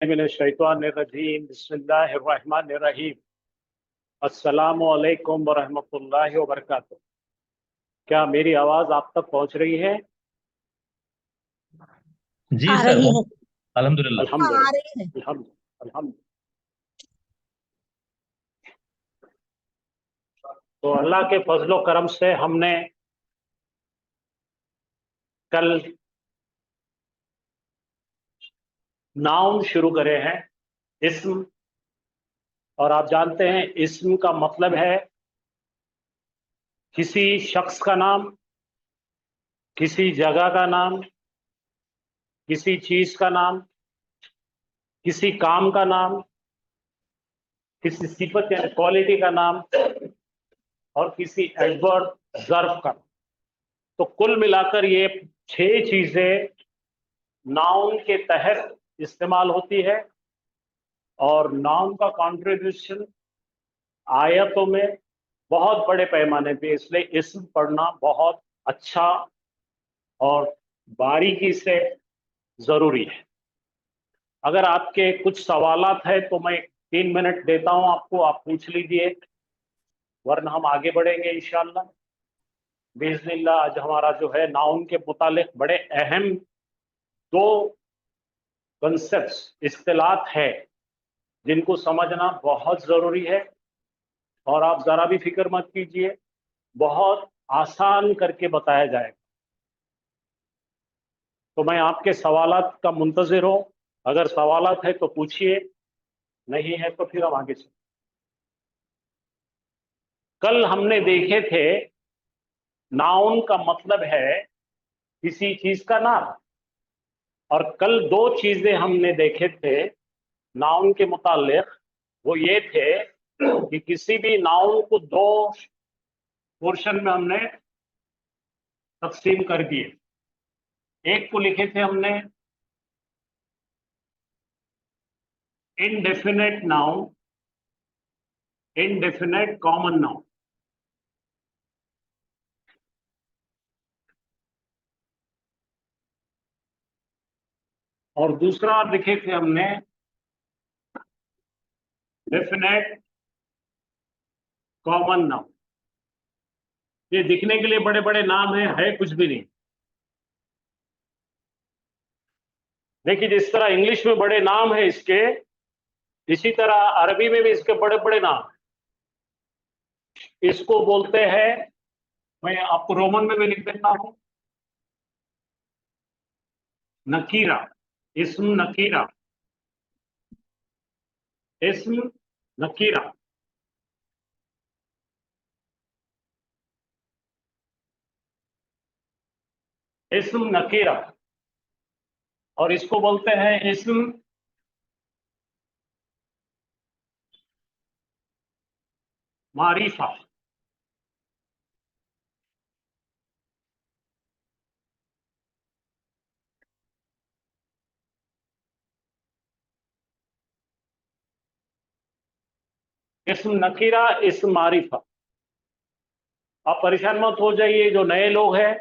मिनश्शैतानिर्रजीम बिस्मिल्लाहिर्रहमानिर्रहीम अस्सलामु अलैकुम वरहमतुल्लाहि वबरकातुहू। क्या मेरी आवाज आप तक पहुंच रही है? जी आ सर। रही है। अल्हम्दुलिल्लाह। हाँ, आ अल्हम्दुलिल्लाह। रही है। अल्हम्दुलिल्लाह। तो अल्लाह के फजलो करम से हमने कल नाउन शुरू करे हैं, इस्म। और आप जानते हैं इस्म का मतलब है किसी शख्स का नाम, किसी जगह का नाम, किसी चीज का नाम, किसी काम का नाम, किसी सिफत यानी क्वालिटी का नाम, और किसी एडवर्ब ज़र्फ का। तो कुल मिलाकर ये 6 चीजें नाउन के तहत इस्तेमाल होती है। और नाउन का कंट्रीब्यूशन आयतों में बहुत बड़े पैमाने पे, इसलिए इस्म पढ़ना बहुत अच्छा और बारीकी से जरूरी है। अगर आपके कुछ सवालात है तो मैं 3 मिनट देता हूं आपको, आप पूछ लीजिए, वरना हम आगे बढ़ेंगे इंशाल्लाह बिइज़्निल्लाह। आज हमारा जो है नाउन के मुतालिक बड़े अहम 2 कंसेप्ट इस्तिलात है जिनको समझना बहुत जरूरी है। और आप जरा भी फिक्र मत कीजिए, बहुत आसान करके बताया जाएगा। तो मैं आपके सवालात का मुंतजिर हूं। अगर सवालात है तो पूछिए, नहीं है तो फिर हम आगे चलें। कल हमने देखे थे नाउन का मतलब है किसी चीज का नाम। और कल 2 चीजें हमने देखे थे नाउन के मुतालिक। वो ये थे कि किसी भी नाउन को 2 पोर्शन में हमने तकसीम कर दिए। एक को लिखे थे हमने indefinite noun, indefinite common noun. और दूसरा लिखे थे हमने डेफिनेट कॉमन नाउन। ये दिखने के लिए बड़े बड़े नाम है कुछ भी नहीं। देखिए, जिस तरह इंग्लिश में बड़े नाम है इसके, इसी तरह अरबी में भी इसके बड़े बड़े नाम हैं। इसको बोलते हैं, मैं आपको रोमन में भी लिख देता हूं, नकीरा। इस्म नकीरा, इस्म नकीरा। इस्म नकीरा। और इसको बोलते हैं इस्म मारिफा। इस्म नकीरा, इस्म मारिफा। आप परेशान मत हो जाइए जो नए लोग हैं,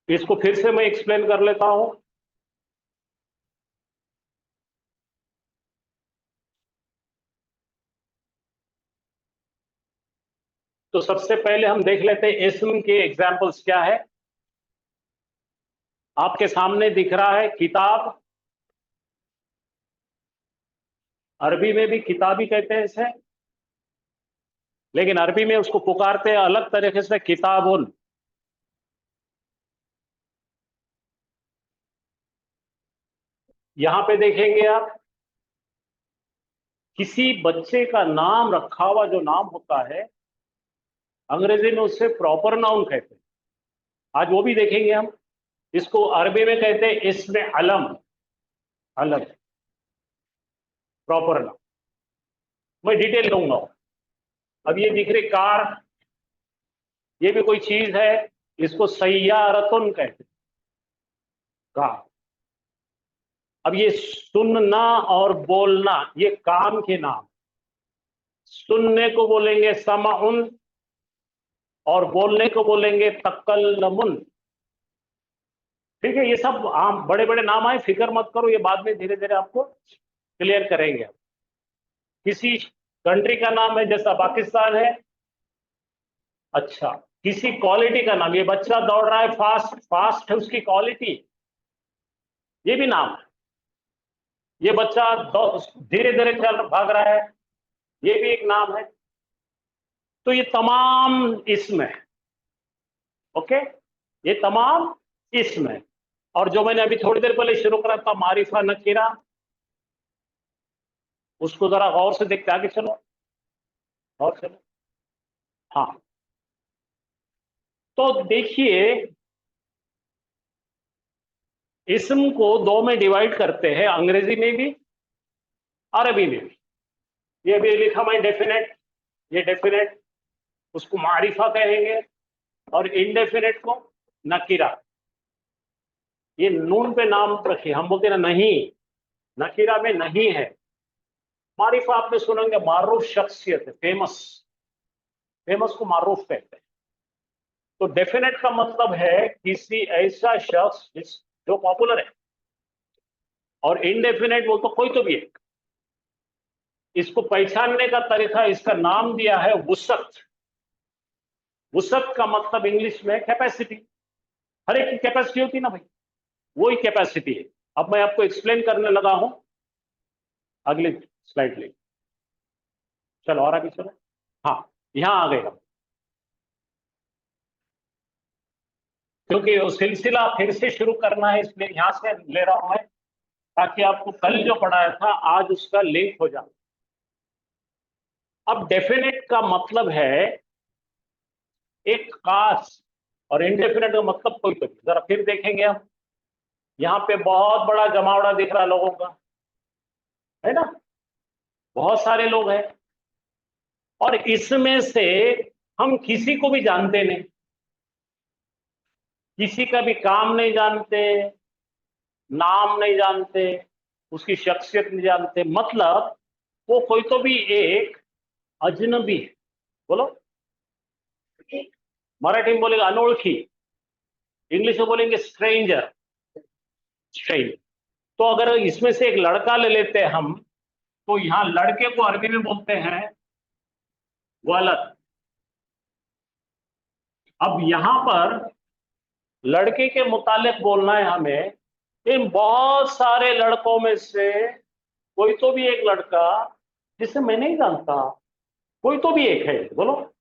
इसको फिर से मैं एक्सप्लेन कर लेता हूं। तो सबसे पहले हम देख लेते हैं इस्म के एग्जाम्पल्स क्या है। आपके सामने दिख रहा है किताब। अरबी में भी किताब ही कहते हैं इसे, लेकिन अरबी में उसको पुकारते हैं अलग तरीके से, किताबुन। यहां पे देखेंगे आप, किसी बच्चे का नाम रखा हुआ जो नाम होता है, अंग्रेजी में उससे प्रॉपर नाउन कहते हैं। आज वो भी देखेंगे हम। इसको अरबी में कहते हैं इसमें अलम, अलम, प्रॉपर नाउन। मैं डिटेल दूंगा। अब ये दिख रही कार, ये भी कोई चीज है, इसको सय्यारतुन कहते हैं, कार। अब ये सुनना और बोलना, ये काम के नाम। सुनने को बोलेंगे समाउन, और बोलने को बोलेंगे तकल्लमुन। ठीक है, ये सब आम बड़े बड़े नाम आए, फिक्र मत करो, ये बाद में धीरे धीरे आपको क्लियर करेंगे। किसी कंट्री का नाम है, जैसा पाकिस्तान है। अच्छा, किसी क्वालिटी का नाम, ये बच्चा दौड़ रहा है फास्ट, फास्ट है उसकी क्वालिटी, ये भी नाम है। ये बच्चा धीरे धीरे चल भाग रहा है, ये भी एक नाम है। तो ये तमाम इसम है। ओके, ये तमाम इसम है। और जो मैंने अभी थोड़ी देर पहले शुरू करा था, मारिफा नकीरा, उसको जरा गौर से देखते, आगे चलो, गौर से। हाँ, तो देखिए, इसम को दो में डिवाइड करते हैं, अंग्रेजी में भी, अरबी में भी। ये भी लिखा मैं डेफिनेट, ये डेफिनेट, उसको मारिफा कहेंगे, और इनडेफिनेट को नकीरा। ये नून पे नाम रखिए, हम बोलते ना नहीं, नकीरा में नहीं है। मारिफा आपने सुनेंगे, मारूफ शख्सियत है, फेमस, फेमस को मारूफ कहते हैं। तो डेफिनेट का मतलब है किसी ऐसा शख्स जो पॉपुलर है, और इनडेफिनेट वो तो कोई तो भी है। इसको पहचानने का तरीका, इसका नाम दिया है वुसअत। वुसअत का मतलब इंग्लिश में कैपेसिटी, हर एक की कैपेसिटी होती है ना भाई, वही कैपेसिटी है। अब मैं आपको एक्सप्लेन करने लगा हूं, अगली स्लाइड ले, चलो और आगे चलो। हाँ, यहां आ गए हम, क्योंकि वो सिलसिला फिर से शुरू करना है, इसलिए यहां से ले रहा हूं मैं, ताकि आपको कल जो पढ़ाया था आज उसका लिंक हो जाए। अब डेफिनेट का मतलब है एक खास, और इनडेफिनेट का मतलब कोई तो। जरा फिर देखेंगे हम, यहाँ पे बहुत बड़ा जमावड़ा दिख रहा है लोगों का, है ना, बहुत सारे लोग हैं, और इसमें से हम किसी को भी जानते नहीं, किसी का भी काम नहीं जानते, नाम नहीं जानते, उसकी शख्सियत नहीं जानते, मतलब वो कोई तो भी एक अजनबी है। बोलो, मराठी में बोलेगा अनोळखी, इंग्लिश में बोलेंगे स्ट्रेंजर, स्ट्रेंजर। तो अगर इसमें से एक लड़का ले लेते हैं हम, तो यहां लड़के को अरबी में बोलते हैं वलद। अब यहां पर लड़के के मुतालिक बोलना है हमें, इन बहुत सारे लड़कों में से कोई तो भी एक लड़का जिसे मैं नहीं जानता, कोई तो भी एक है, बोलो,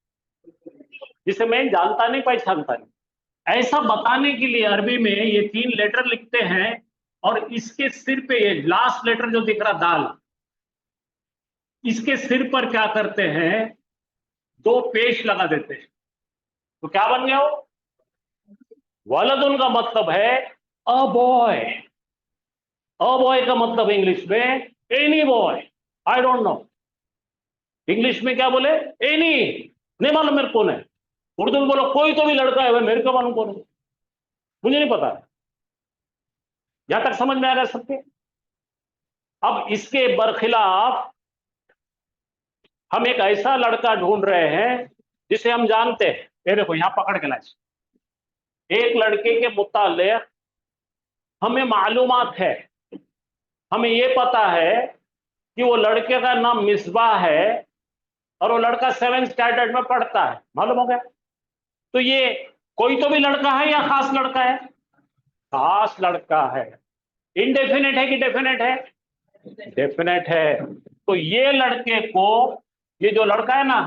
जिसे मैं जानता नहीं, पहचानता नहीं, ऐसा बताने के लिए अरबी में ये तीन लेटर लिखते हैं, और इसके सिर पे ये लास्ट लेटर जो दिख रहा दाल, इसके सिर पर क्या करते हैं, दो पेश लगा देते हैं। तो क्या बन गया वो, वलद। उनका मतलब है अ बॉय। अ बॉय का मतलब इंग्लिश में any boy, I don't know, English में क्या बोले, एनी, नहीं मालूम मेरे कौन है। उर्दू में बोलो कोई तो भी लड़का है, भाई मेरे को मालूम कौन है, मुझे नहीं पता। यहां तक समझ में आ गया सबके। अब इसके बरखिलाफ हम एक ऐसा लड़का ढूंढ रहे हैं जिसे हम जानते हैं। ये देखो यहां पकड़ के लाए, एक लड़के के मुताल्लिक हमें मालूमात है, हमें ये पता है कि वो लड़के का नाम मिसबाह है, और वो लड़का 7th स्टैंडर्ड में पढ़ता है, मालूम हो गया। तो ये कोई तो भी लड़का है या खास लड़का है, खास लड़का है। इनडेफिनेट है कि डेफिनेट है, डेफिनेट है। तो ये लड़के को, ये जो लड़का है ना,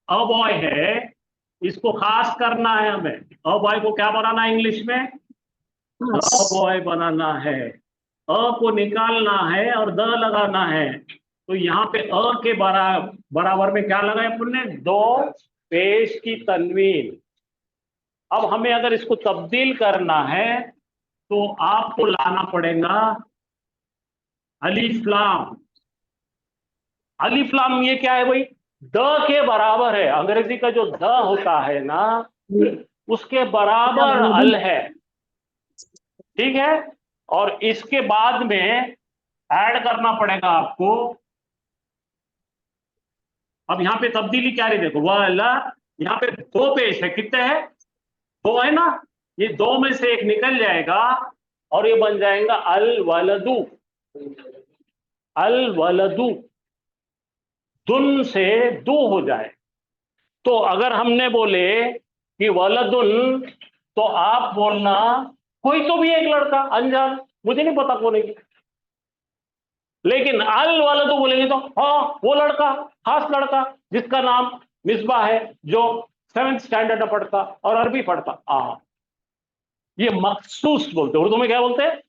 अ बॉय है, इसको खास करना है हमें। अ बॉय को क्या बनाना है इंग्लिश में, अ बॉय बनाना है। अ को निकालना है और द लगाना है। तो यहाँ पे अ के बराबर में क्या लगाया अपन ने, दो पेश की तनवीन। अब हमें अगर इसको तब्दील करना है तो आपको लाना पड़ेगा अलिफ लाम। अलिफ लाम ये क्या है भाई, द के बराबर है। अंग्रेजी का जो द होता है ना, उसके बराबर अल है, ठीक है। और इसके बाद में ऐड करना पड़ेगा आपको। अब यहां पे तब्दीली क्या है, देखो वह अल्लाह, यहां पे दो पेश है, कितने हैं, दो है ना, ये दो में से एक निकल जाएगा और ये बन जाएगा अल वलदू। अल वलदू, दुन से दू हो जाए। तो अगर हमने बोले कि वलदुन, तो आप बोलना कोई तो भी एक लड़का अनजान, मुझे नहीं पता कौन है। लेकिन अल वलदू बोलेंगे तो हाँ वो लड़का, खास लड़का जिसका नाम मिसबा है, जो 7th स्टैंडर्ड में पढ़ता और अरबी पढ़ता। ये मखसूस बोलते, उर्दू में क्या बोलते हैं?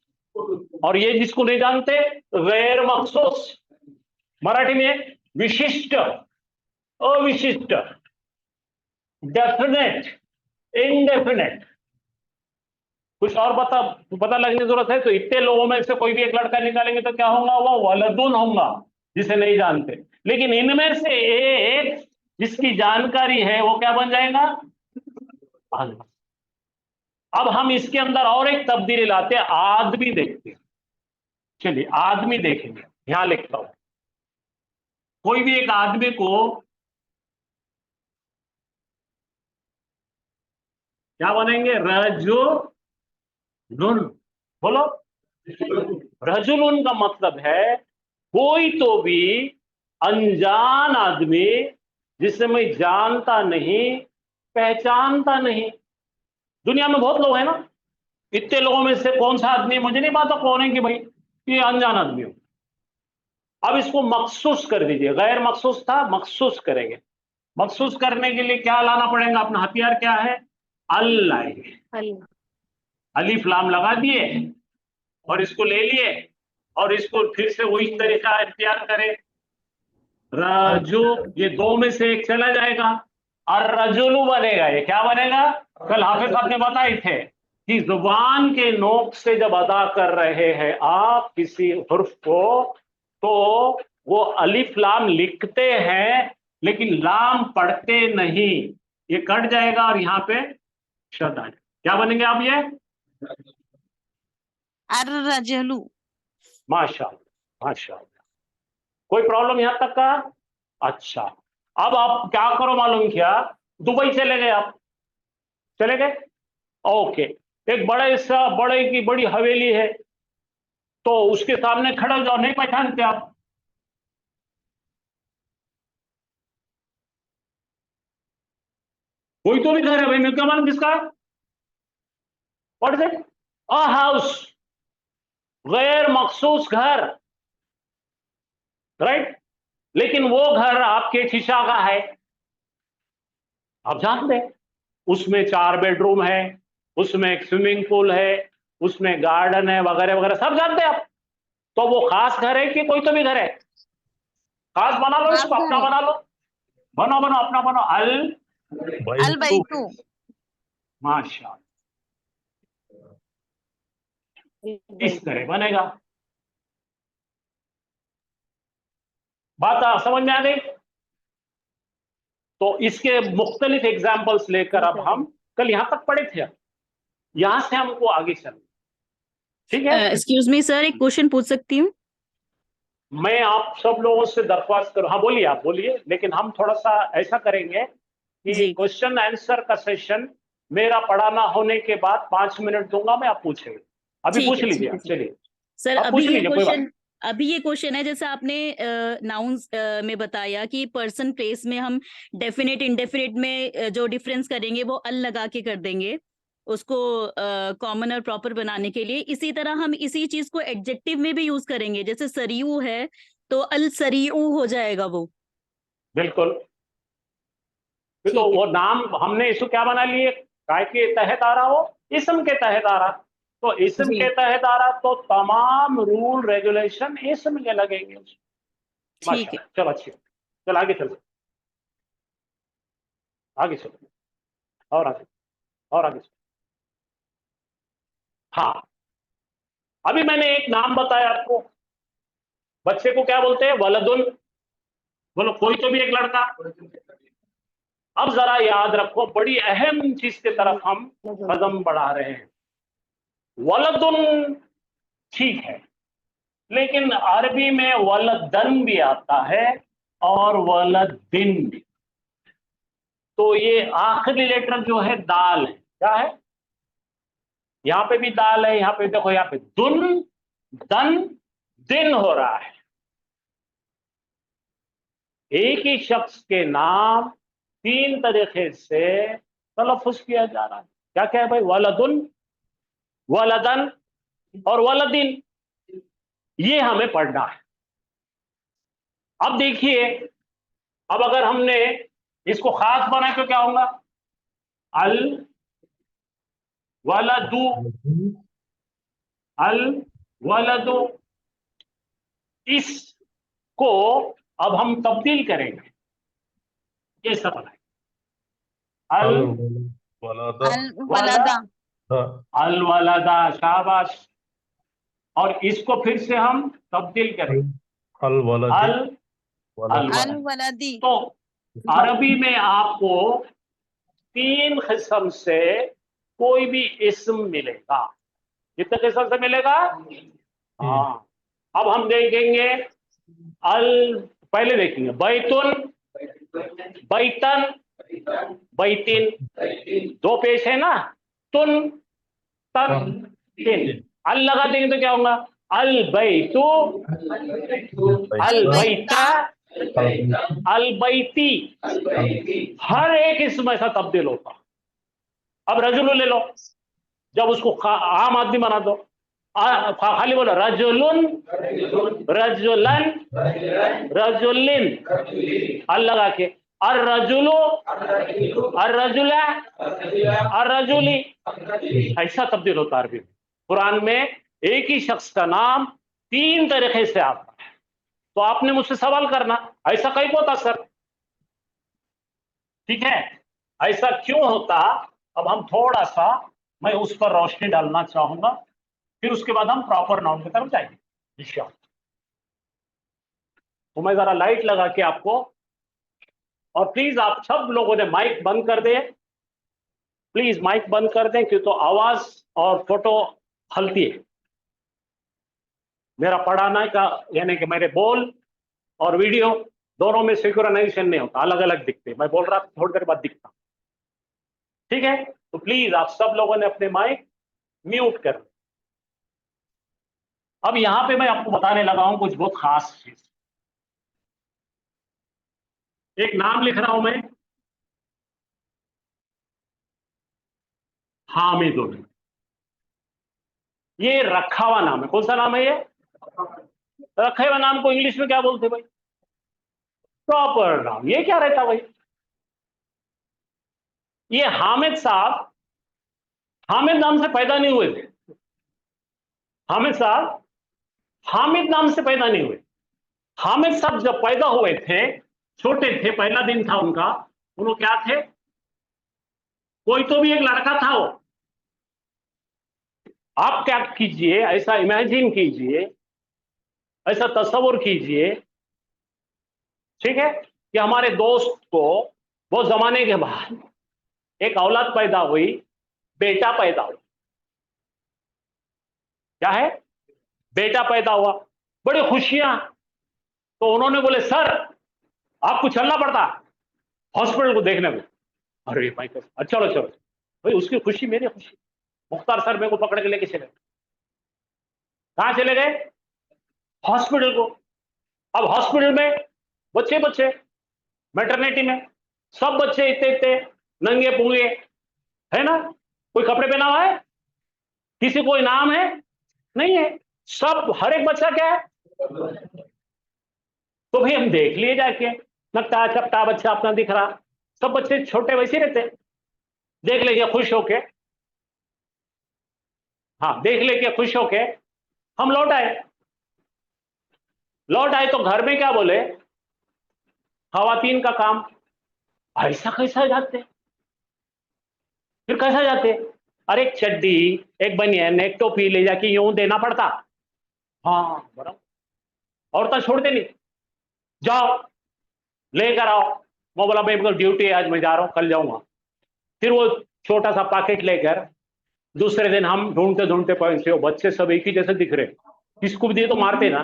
और ये जिसको नहीं जानते, गैर मखसूस। मराठी में विशिष्ट, अविशिष्ट, डेफिनेट, इनडेफिनेट। कुछ और पता लगने की जरूरत है तो इतने लोगों में से कोई भी एक लड़का निकालेंगे तो क्या होगा? वो वलदुन होगा, जिसे नहीं जानते। लेकिन इनमें से एक जिसकी जानकारी है वो क्या बन जाएगा? अब हम इसके अंदर और एक तब्दीली लाते हैं, आदमी देखते हैं। चलिए आदमी देखेंगे, यहां लिखता हूं। कोई भी एक आदमी को क्या बनेंगे? रजुलुन। बोलो, रजुलुन का मतलब है कोई तो भी अनजान आदमी जिसे मैं जानता नहीं, पहचानता नहीं। दुनिया में बहुत लोग हैं ना, इतने लोगों में से कौन सा आदमी मुझे नहीं पता कौन है कि भाई ये अनजान आदमी हो। अब इसको मखसूस कर दीजिए, गैर मखसूस था, मखसूस करेंगे। मखसूस करने के लिए क्या लाना पड़ेगा? अपना हथियार क्या है? अल लाएंगे। अलिफ लाम लगा दिए और इसको ले लिए और इसको फिर से वही तरीका इख्तियार करें। रजु, ये दो में से एक चला जाएगा और रजुलु बनेगा। ये क्या बनेगा? कल हाफिज साहब ने बताए थे कि जुबान के नोक से जब अदा कर रहे हैं आप किसी हुर्फ को, तो वो अलिफ लाम लिखते हैं लेकिन लाम पढ़ते नहीं। ये कट जाएगा और यहाँ पे शद आ जाएगा। क्या बनेंगे आप? ये अर्रजलू। माशाअल्लाह, माशाअल्लाह। कोई प्रॉब्लम यहां तक का? अच्छा, अब आप क्या करो मालूम क्या? दुबई चले गए आप, चले गए, ओके। एक बड़े की बड़ी हवेली है, तो उसके सामने खड़े हो जाओ, नहीं पहचानते आप। कोई तो भी घर है भाई, मैं क्या मालूम किसका? What is it? A house, गैर मखसूस घर, राइट। लेकिन वो घर आपके शीशा का है, आप जानते हैं। उसमें 4 बेडरूम है, उसमें एक स्विमिंग पूल है, उसमें गार्डन है, वगैरह वगैरह, सब जानते हैं आप। तो वो खास घर है कि कोई तो भी घर है? खास बना लो, इसको अपना बना लो। बनो बनो, अपना बनो। अल अल बैतू। बैतू। माशा, इस तरह बनेगा। बात समझ में आ गई? तो इसके मुख्तलिफ एग्जाम्पल्स लेकर अब हम कल यहां तक पढ़े थे, यहां से हमको आगे चलना, ठीक है? एक्सक्यूज मी सर, एक क्वेश्चन पूछ सकती हूँ? मैं आप सब लोगों से दरख्वास्त करूं, हाँ बोलिए, आप बोलिए। लेकिन हम थोड़ा सा ऐसा करेंगे कि जी क्वेश्चन आंसर का सेशन मेरा पढ़ाना होने के बाद 5 मिनट दूंगा मैं, आप पूछेंगे। अभी ठीक पूछ है, लीजिए ठीक है आप, सर। चलिए सर आप पूछ लीजिए, कोई बात नहीं। अभी ये क्वेश्चन है, जैसे आपने नाउन्स में बताया कि पर्सन प्लेस में हम डेफिनेट इंडेफिनेट में जो डिफरेंस करेंगे वो अल लगा के कर देंगे उसको कॉमन और प्रॉपर बनाने के लिए। इसी तरह हम इसी चीज को एडजेक्टिव में भी यूज करेंगे, जैसे सरियू है तो अल सरियू हो जाएगा वो। बिल्कुल। तो ठीक है। वो नाम हमने इसको क्या बना लिए? काय के तहत आ रहा, वो इसम के तहत आ रहा। तो इसम जी के तहत आ रहा तो तमाम रूल रेगुलेशन इसम के लगेंगे उसमें। ठीक है। माशाल्लाह, चलो अच्छी बात। चल आगे चलो, आगे चलो, और आगे, और आगे चलो। हाँ, अभी मैंने एक नाम बताया आपको, बच्चे को क्या बोलते हैं? वलदुन। बोलो कोई तो भी एक लड़का। अब जरा याद रखो, बड़ी अहम चीज की तरफ हम कदम बढ़ा रहे हैं। वलदुन ठीक है, लेकिन अरबी में वलदन भी आता है और वलदिन भी। तो ये आखिरी लेटर जो है दाल है, क्या है? यहाँ पे भी दाल है, यहाँ पे देखो, यहाँ पे दुन दन दिन हो रहा है। एक ही शख्स के नाम 3 तरीके से तलफ़ुज़ किया जा रहा है। क्या क्या है भाई? वलदुन, वलदन और वलदिन, ये हमें पढ़ना है। अब देखिए, अब अगर हमने इसको खास बनाए तो क्या होगा? अल वलदु, अल वलदु, इसको अब हम तब्दील करेंगे। ये सब बनाए, अल वलदा वलदा, अल वलदा, शाबाश। और इसको फिर से हम तब्दील करेंगे, अल वलदी, अल वलदी। तो अरबी में आपको 3 किस्म से कोई भी इस्म मिलेगा। कितने किस्म से मिलेगा? हाँ, अब हम देखेंगे पहले देखेंगे बैतुन, बैतन, बैतिन, 2 पेश है ना, तुन तन तिन, अल लगा देंगे तो क्या होगा? अल बैतु, अल बैता, अल बैती। हर एक इसमें ऐसा तब्दील होता। अब रजुल ले लो, जब उसको आम आदमी बना दो, खाली बोलो रजुलुन, रजुलन, रजुलिन, अल लगा के, अर रजुलो, अर रजुला, अर रजुली, ऐसा तब्दील होता है अरबी में। कुरान में एक ही शख्स का नाम 3 तरीके से आता है। तो आपने मुझसे सवाल करना, ऐसा कहीं होता सर? ठीक है, ऐसा क्यों होता? अब हम थोड़ा सा, मैं उस पर रोशनी डालना चाहूंगा, फिर उसके बाद हम प्रॉपर नाउन की तरफ जाएंगे इंशाअल्लाह। तो मैं जरा लाइट लगा के आपको, और प्लीज आप सब लोगों ने माइक बंद कर दें, प्लीज माइक बंद कर दें, क्योंकि तो आवाज और फोटो हलती है। मेरा पढ़ाना का यानी कि मेरे बोल और वीडियो दोनों में सिंक्रोनाइजेशन नहीं होता, अलग अलग दिखते। मैं बोल रहा था, थोड़ी देर बाद दिखता। ठीक है, तो प्लीज आप सब लोगों ने अपने माइक म्यूट कर। अब यहां पे मैं आपको बताने लगा हूं कुछ बहुत खास चीज। एक नाम लिख रहा हूं मैं, हामिदुल। ये रखा हुआ नाम है। कौन सा नाम है ये? रखे हुए नाम को इंग्लिश में क्या बोलते भाई? प्रॉपर नाम। ये क्या रहता भाई? ये हामिद साहब हामिद नाम से पैदा नहीं हुए थे। हामिद साहब हामिद नाम से पैदा नहीं हुए। हामिद साहब जब पैदा हुए थे, छोटे थे, पहला दिन था उनका, उन्होंने क्या थे? कोई तो भी एक लड़का था वो। आप क्या कीजिए, ऐसा इमेजिन कीजिए, ऐसा तस्वुर कीजिए, ठीक है, कि हमारे दोस्त को बहुत जमाने के बाद एक औलाद पैदा हुई, बेटा पैदा हुआ। क्या है? बेटा पैदा हुआ, बड़ी खुशियां। तो उन्होंने बोले सर आपको चलना पड़ता हॉस्पिटल को देखने में। अरे भाई अच्छा, चलो चलो भाई, उसकी खुशी मेरी खुशी। मुख्तार सर मेरे को पकड़ के लेके चले। कहां चले गए? हॉस्पिटल को। अब हॉस्पिटल में बच्चे बच्चे, मैटरनिटी में सब बच्चे इतने इतने नंगे पुंगे, है ना? कोई कपड़े पहना हुआ है? किसी कोई नाम है? नहीं है। सब, हर एक बच्चा क्या है? तो भाई हम देख लिए जाके, नकटा चपटा बच्चा अपना दिख रहा, सब बच्चे छोटे वैसे रहते। देख लेंगे खुश होके, हाँ देख लेके खुश होके हम लौट आए। लौट आए तो घर में क्या बोले? खवातीन का काम। ऐसा कैसा जाते? फिर कैसा जाते? अरे एक चड्डी, एक बनियान, एक टोपी ले जाके यूं देना पड़ता। हाँ बराबर। औरतें छोड़ते नहीं, जाओ लेकर आओ। वो बोला भाई ड्यूटी है आज, मैं जा रहा हूं, कल जाऊंगा। फिर वो छोटा सा पैकेट लेकर दूसरे दिन हम ढूंढते ढूंढते पहुंचे, वो बच्चे सब एक ही जैसे दिख रहे, किसको भी दिए तो मारते ना।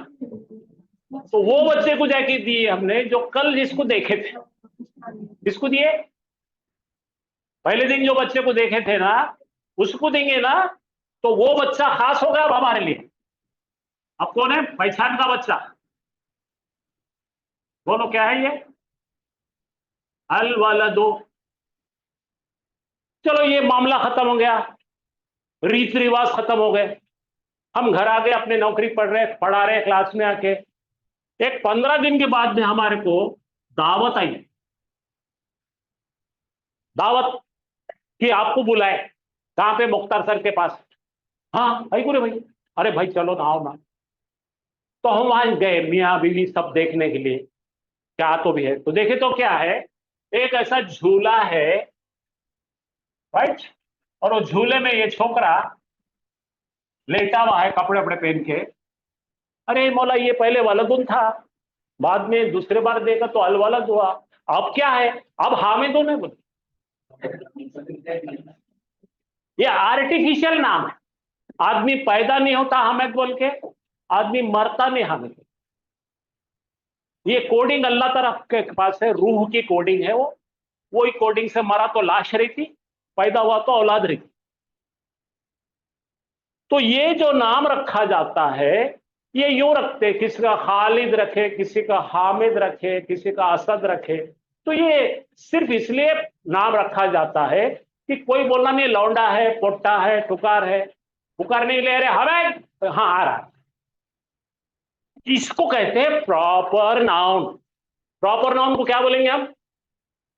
तो वो बच्चे को जाके दिए हमने जो कल जिसको देखे थे। किसको दिए? पहले दिन जो बच्चे को देखे थे ना, उसको देंगे ना। तो वो बच्चा खास हो गया अब हमारे लिए। अब कौन है पहचान का बच्चा? बोलो क्या है ये? अल वलदो। चलो ये मामला खत्म हो गया, रीति रिवाज खत्म हो गए। हम घर आ गए, अपने नौकरी पढ़ा रहे क्लास में आके। एक 15 दिन के बाद में हमारे को दावत आई, दावत कि आपको बुलाए। कहां पे? मुख्तार सर के पास। हाँ भाई पूरे भाई, अरे भाई चलो ना, आओ ना। तो हम वहां गए, मियाँ बीवी सब देखने के लिए क्या तो भी है। तो देखे तो क्या है, एक ऐसा झूला है, राइट, और वो झूले में ये छोकरा लेटा हुआ है कपड़े वपड़े पहन के। अरे मौला ये पहले वालदुन था, बाद में दूसरे बार देखा तो अल वालद हुआ, अब क्या है? अब हामिदुन है। बोले ये आर्टिफिशियल नाम है। आदमी पैदा नहीं होता हामिद बोल के, आदमी मरता नहीं हामिद। ये कोडिंग अल्लाह तरफ के पास है, रूह की कोडिंग है वो। वही कोडिंग से मरा तो लाश रहती, पैदा हुआ तो औलाद रहती। तो ये जो नाम रखा जाता है, ये यूं रखते, किसी का खालिद रखे, किसी का हामिद रखे, किसी का असद रखे। तो ये सिर्फ इसलिए नाम रखा जाता है कि कोई बोलना नहीं लौंडा है, पोट्टा है, टुकार है, पुकार नहीं ले रहे हमें, हाँ आ रहा है। इसको कहते हैं प्रॉपर नाउन। प्रॉपर नाउन को क्या बोलेंगे हम?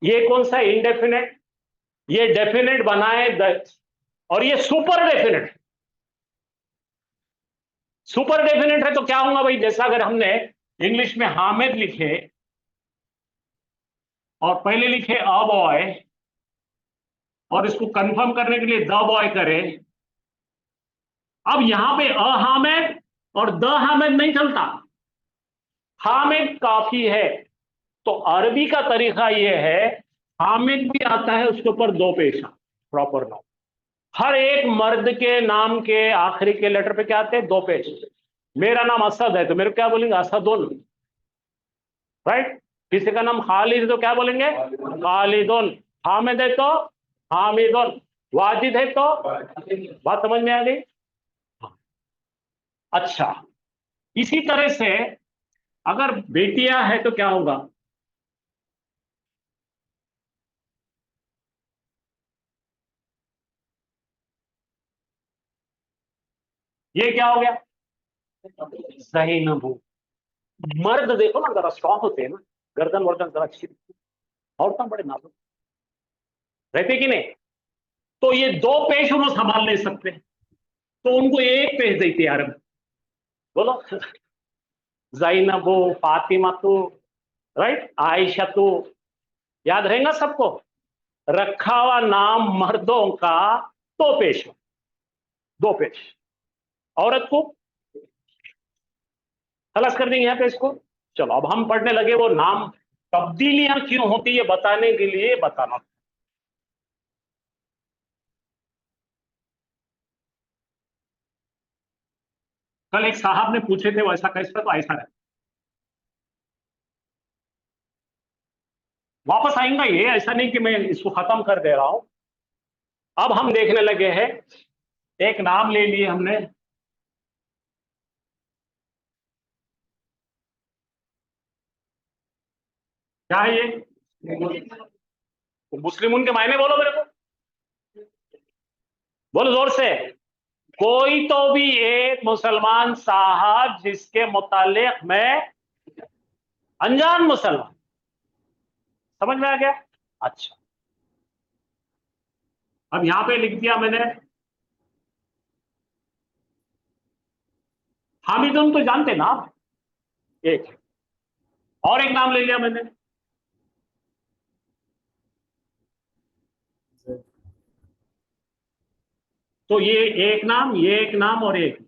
ये कौन सा इंडेफिनेट, ये डेफिनेट बनाए और ये सुपर डेफिनेट। सुपर डेफिनेट है तो क्या होगा भाई? जैसा अगर हमने इंग्लिश में हामिद लिखे और पहले लिखे अ बॉय, और इसको कंफर्म करने के लिए द बॉय करें। अब यहां पे अ हामिद और द हामिद नहीं चलता, हामिद काफी है। तो अरबी का तरीका यह है, हामिद भी आता है उसके ऊपर दो पेशा, प्रॉपर नाउन। हर एक मर्द के नाम के आखिरी के लेटर पे क्या आते हैं? दो पेश। मेरा नाम असद है तो मेरे को क्या बोलेंगे? असदुन, राइट। किसी का नाम खालिद है तो क्या बोलेंगे? खालिदुन। हामिद है तो हामिदुन। वाजिद है तो, बात समझ में आ गई? अच्छा, इसी तरह से अगर बेटियां है तो क्या होगा? ये क्या हो गया? ज़ैनब। मर्द देखो ना जरा स्ट्रॉन्ग होते हैं ना, गर्दन वर्दन जरा अच्छी, औरतें बड़े नाजुक रहते कि नहीं। तो ये दो पेश उन्होंने संभाल नहीं सकते, तो उनको एक पेश देती है अरब। बोलो, ज़ैनबो, फातिमा तो, राइट, आयशा तो, याद रहेगा सबको। रखा हुआ नाम मर्दों का दो पेश, दो पेश। औरत को खलास कर देंगे यहाँ पे इसको। चलो अब हम पढ़ने लगे वो नाम तब्दीलियां क्यों होती है बताने के लिए बताना। कल एक साहब ने पूछे थे वैसा कैसा, तो ऐसा है। वापस आएंगा ये, ऐसा नहीं कि मैं इसको खत्म कर दे रहा हूं। अब हम देखने लगे हैं, एक नाम ले लिए हमने, क्या है ये? मुस्लिम के मायने बोलो मेरे को, बोलो जोर से। कोई तो भी एक मुसलमान साहब जिसके मुतालिक में अनजान मुसलमान, समझ में आ गया? अच्छा, अब यहां पे लिख दिया मैंने हामिदुन, तो जानते ना आप, एक है। और एक नाम ले लिया मैंने, तो ये एक नाम, ये एक नाम और एक,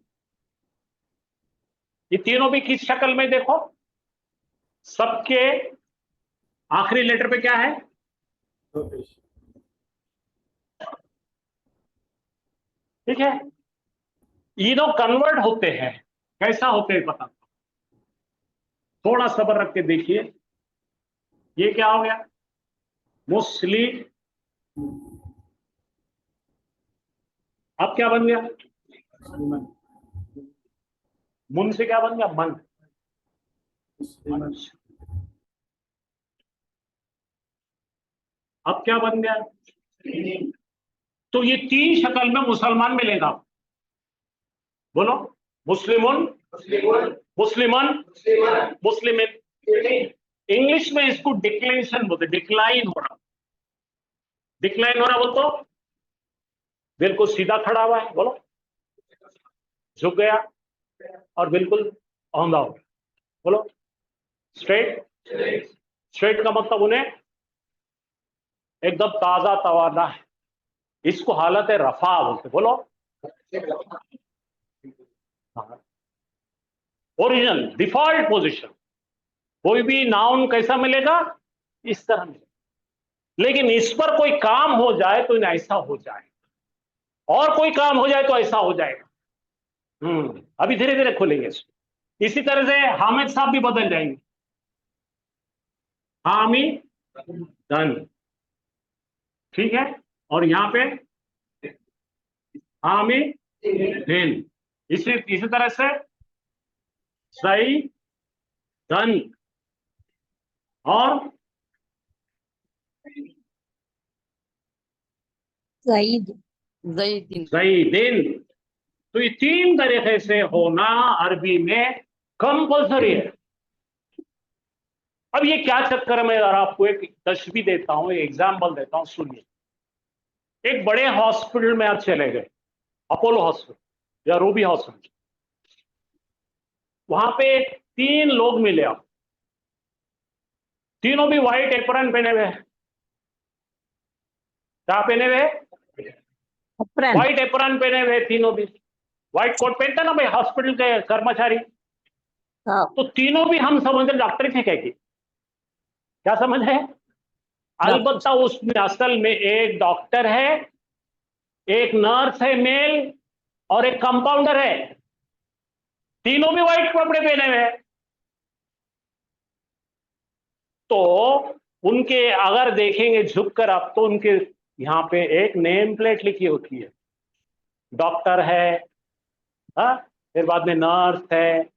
ये तीनों भी किस शक्ल में देखो? सबके आखिरी लेटर पे क्या है? ठीक है, ये दो कन्वर्ट होते हैं। कैसा होते हैं पता? थोड़ा सब्र रख के देखिए। ये क्या हो गया? मुस्लिम। अब क्या बन गया? मुन से क्या बन गया? मन। अब क्या बन गया? तो ये 3 शक्ल में मुसलमान मिलेगा। बोलो, मुस्लिमुन, मुस्लिमन, मुस्लिमिन। इंग्लिश में इसको डिक्लेनेशन बोलते, डिक्लाइन हो रहा। डिक्लाइन हो रहा बोल तो बिल्कुल सीधा खड़ा हुआ है, बोलो, झुक गया, और बिल्कुल औंधा हो गया, बोलो, स्ट्रेट। स्ट्रेट का मतलब उन्हें एकदम ताजा तवाना है, इसको हालत है रफा बोलते, बोलो। Original default position. कोई भी नाउन कैसा मिलेगा? इस तरह मिलेगा। लेकिन इस पर कोई काम हो जाए तो ऐसा हो जाए, और कोई काम हो जाए तो ऐसा हो जाएगा। अभी धीरे धीरे खोलेंगे इसको। इसी तरह से हामिद साहब भी बदल जाएंगे, हामी धन, ठीक है। और यहां पे हामी दिन। इसी तरह से सही धन और सही दिन। तो ये 3 तरीके से होना अरबी में कंपल्सरी है। अब ये क्या चक्कर है, मैं आपको एक तशबीह देता हूं, एक एग्जाम्पल देता हूं, सुनिए। एक बड़े हॉस्पिटल में आप चले गए, अपोलो हॉस्पिटल या रूबी हॉस्पिटल। वहां पे 3 लोग मिले आप, तीनों भी व्हाइट एप्रन पहने हुए हैं। क्या पहने हुए? व्हाइट एप्रन पहने हुए, तीनों भी व्हाइट कोट पहनते ना भाई हॉस्पिटल के कर्मचारी। तो तीनों भी हम समझ डॉक्टर थे क्या समझ है? अलबत्ता उसमें असल में एक डॉक्टर है, एक नर्स है मेल, और एक कंपाउंडर है। तीनों भी व्हाइट कपड़े पहने हुए हैं। तो उनके अगर देखेंगे झुककर आप, तो उनके यहां पे एक नेम प्लेट लिखी होती है, डॉक्टर है, फिर बाद में नर्स है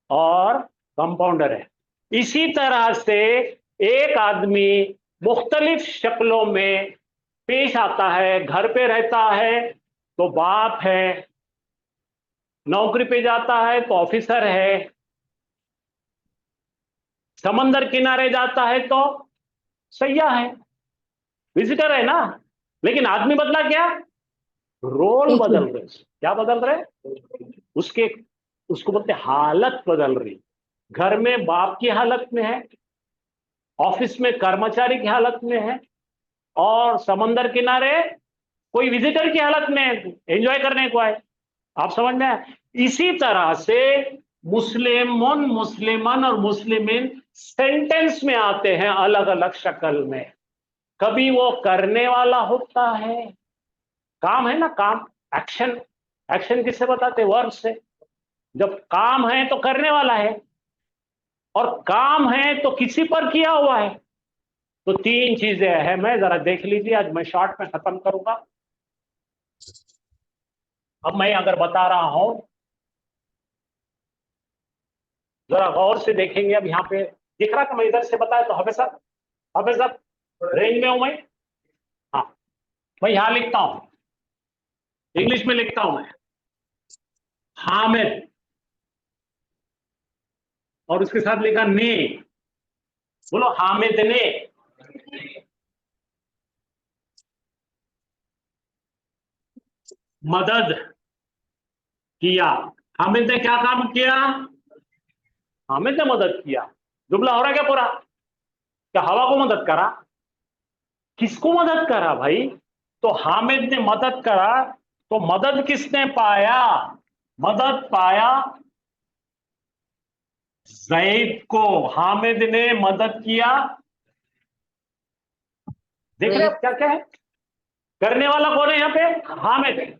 और कंपाउंडर है। इसी तरह से एक आदमी मुख्तलिफ शक्लों में पेश आता है। घर पे रहता है तो बाप है, नौकरी पे जाता है तो ऑफिसर है, समंदर किनारे जाता है तो सैयाह है, विजिटर है ना। लेकिन आदमी बदला क्या? रोल बदल रहे। क्या बदल रहे? उसके उसको बोलते हालत बदल रही। घर में बाप की हालत में है, ऑफिस में कर्मचारी की हालत में है, और समंदर किनारे कोई विजिटर की हालत में एंजॉय करने को आए। आप समझ में आए? इसी तरह से मुस्लिमुन, मुस्लिमन और मुस्लिमिन सेंटेंस में आते हैं अलग अलग शक्ल में। कभी वो करने वाला होता है, काम है ना, काम, एक्शन। एक्शन किससे बताते? वर्ब से। जब काम है तो करने वाला है, और काम है तो किसी पर किया हुआ है। तो 3 चीजें हैं, मैं जरा देख लीजिए, आज मैं शॉर्ट में खत्म करूंगा। अब मैं अगर बता रहा हूं, जरा गौर से देखेंगे। अब यहाँ पे दिख रहा कि मैं इधर से बताया तो हफेज साहब रेंज में हूं मैं। हाँ, मैं यहां लिखता हूं, इंग्लिश में लिखता हूं मैं, हामिद, और उसके साथ लिखा ने। बोलो, हामिद ने मदद किया। हामिद ने क्या काम किया? हामिद ने मदद किया। जुमला हो रहा क्या पूरा? क्या हवा को मदद करा? किसको मदद करा भाई? तो हामिद ने मदद करा, तो मदद किसने पाया? मदद पाया जैद को। हामिद ने मदद किया। देख रहे हो क्या क्या है? करने वाला कौन है यहाँ पे? हामिद।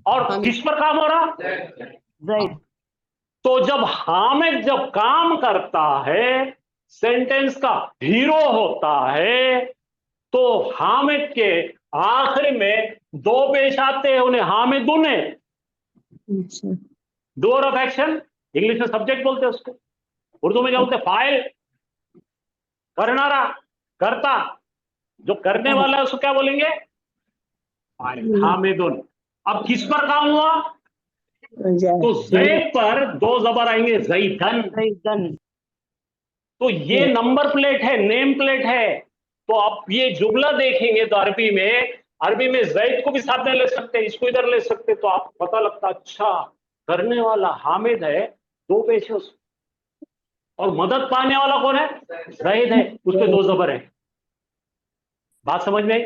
और किस पर काम हो रहा? जैद। तो जब हामिद जब काम करता है, सेंटेंस का हीरो होता है, तो हामिद के आखिर में 2 पेश आते हैं, उन्हें हामिदुन अच्छा। डूअर ऑफ एक्शन इंग्लिश में सब्जेक्ट बोलते हैं उसको, उर्दू में क्या बोलते हैं? फाइल, करनारा, करता, जो करने वाला है उसको क्या बोलेंगे? फाइल। हामिदुन। अब किस पर काम हुआ? तो जैद पर दो जबर आएंगे, जैदन। जैदन। तो ये नंबर प्लेट है, नेम प्लेट है। तो आप ये जुमला देखेंगे तो अरबी में जैद को भी साथ में ले सकते हैं, इसको इधर ले सकते हैं, तो आपको पता लगता अच्छा करने वाला हामिद है, दो पेश है उसमें, और मदद पाने वाला कौन है? जैद है, उस पे दो जबर है। बात समझ में आई?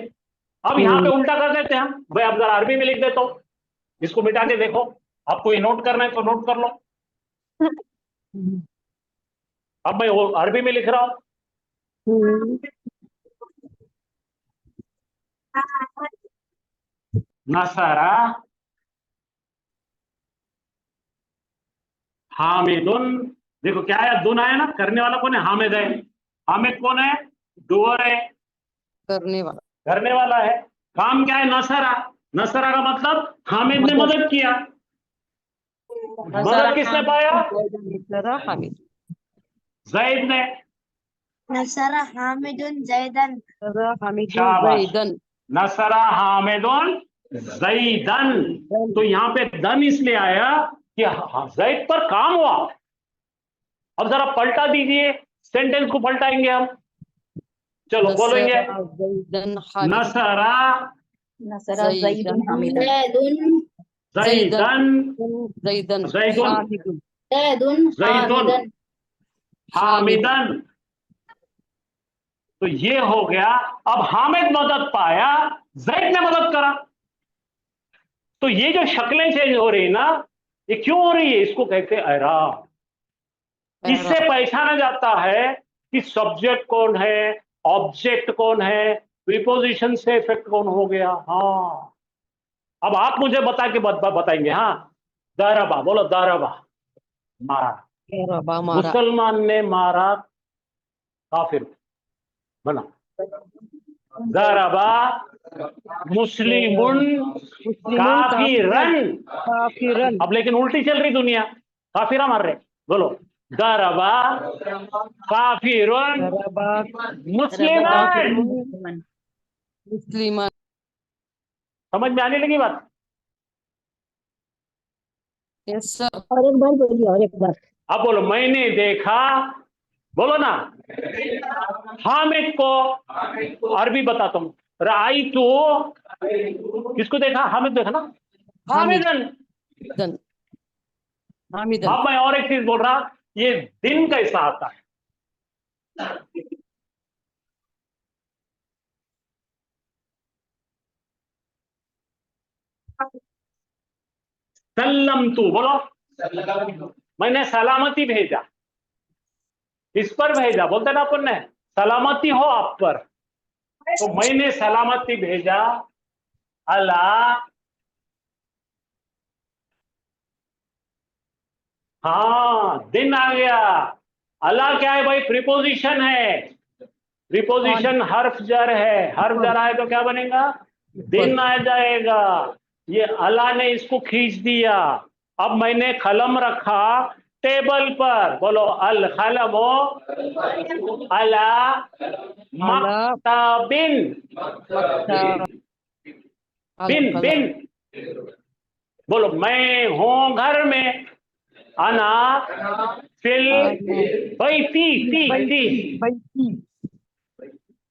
अब यहां पे उल्टा कर देते हैं हम, भाई अब जरा अरबी में लिख देता हूं, इसको मिटा के देखो, आपको ये नोट करना है तो नोट कर लो। अब मैं वो अरबी में लिख रहा हूं, नसरा हामिदुन। देखो क्या है, दुन आया ना, करने वाला कौन है? हामिद है। हामिद कौन है? डूअर है, करने वाला। करने वाला है। काम क्या है? नसरा। नसरा का मतलब हामिद ने मदद किया। मदद किसने पाया? नसरा हामिद। जैद ने। नसरा हामिदुन जैदन। नसरा हामिदुन शाबाश। जैदन। नसरा हामिदुन जैदन। तो यहां पे दन इसलिए आया कि जैद पर काम हुआ। अब जरा पलटा दीजिए, सेंटेंस को पलटाएंगे हम, चलो बोलेंगे। जैदन हामिद। नसरा नसरा जैदुन हामिदन। जैदन। जैदन जैदुन। हामिदुन। जैदुन हामिदन। तो ये हो गया। अब हामिद मदद पाया, जैद ने मदद करा। तो ये जो शक्लें चेंज हो रही ना, ये क्यों हो रही है? इसको कहते हैं एराब। इससे पहचाना जाता है कि सब्जेक्ट कौन है, ऑब्जेक्ट कौन है, प्रीपोजिशन से इफेक्ट कौन हो गया। हाँ, अब आप मुझे बताएंगे। हाँ, दारबा बोलो, दारबा मारा, मारा। मुसलमान ने मारा काफिर बना। दारबा मुस्लिमुन काफिरन। काफिरन। अब लेकिन उल्टी चल रही दुनिया, काफिरा मार रहे। बोलो, दारबा काफिरुन मुस्लिमान। मुस्लिमान। समझ में आने लगी बात? Yes sir. और एक बार बोलिए, और एक बार। अब बोलो, मैंने देखा, बोलो ना, हामिद को। अरबी बताता हूं, राई तो किसको देखा? हामिद देखा ना, हामिदन। हामिदन। हामिदन। अब मैं और एक चीज बोल रहा, ये दिन कैसा आता है? सल्लम तू, बोलो, मैंने सलामती भेजा। इस पर भेजा बोलते ना अपन ने, सलामती हो आप पर। तो मैंने सलामती भेजा अला। हाँ, दिन आ गया। अला क्या है भाई? प्रीपोजिशन है। प्रीपोजिशन हर्फ जर है, हर्फ जर आए तो क्या बनेगा? दिन आ जाएगा। ये अला ने इसको खींच दिया। अब मैंने कलम रखा टेबल पर, बोलो, अल कलमो अला मक्तबिन। बिन बिन, बोलो, मैं हूं घर में। अना फिल बैती, ती ती।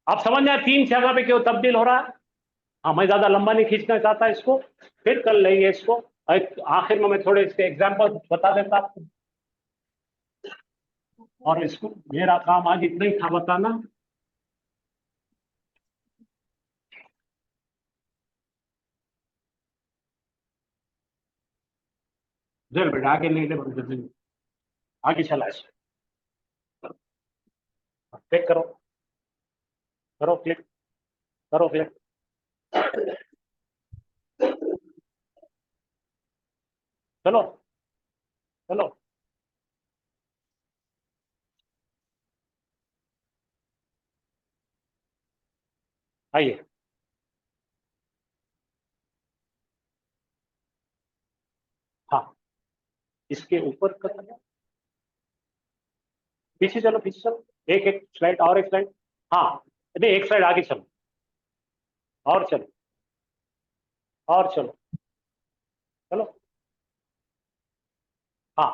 अब समझ में आया तीन जगह पे क्यों तब्दील हो रहा है? हाँ, मैं ज्यादा लंबा नहीं खींचना चाहता इसको, फिर कर लेंगे इसको। आखिर में मैं थोड़े इसके एग्जाम्पल बता देता आपको, और इसको मेरा काम आज इतना ही था बताना। जल बेटा आगे नहीं ले, आगे चला इसको, क्लिक करो, करो क्लिक, करो क्लिक। चलो चलो, आइए। हाँ, इसके ऊपर कर दिया। पीछे चलो, पीछे चलो, एक एक स्लाइड और, एक स्लाइड, हाँ नहीं एक स्लाइड आगे चलो, और चलो, और चलो, चलो, हाँ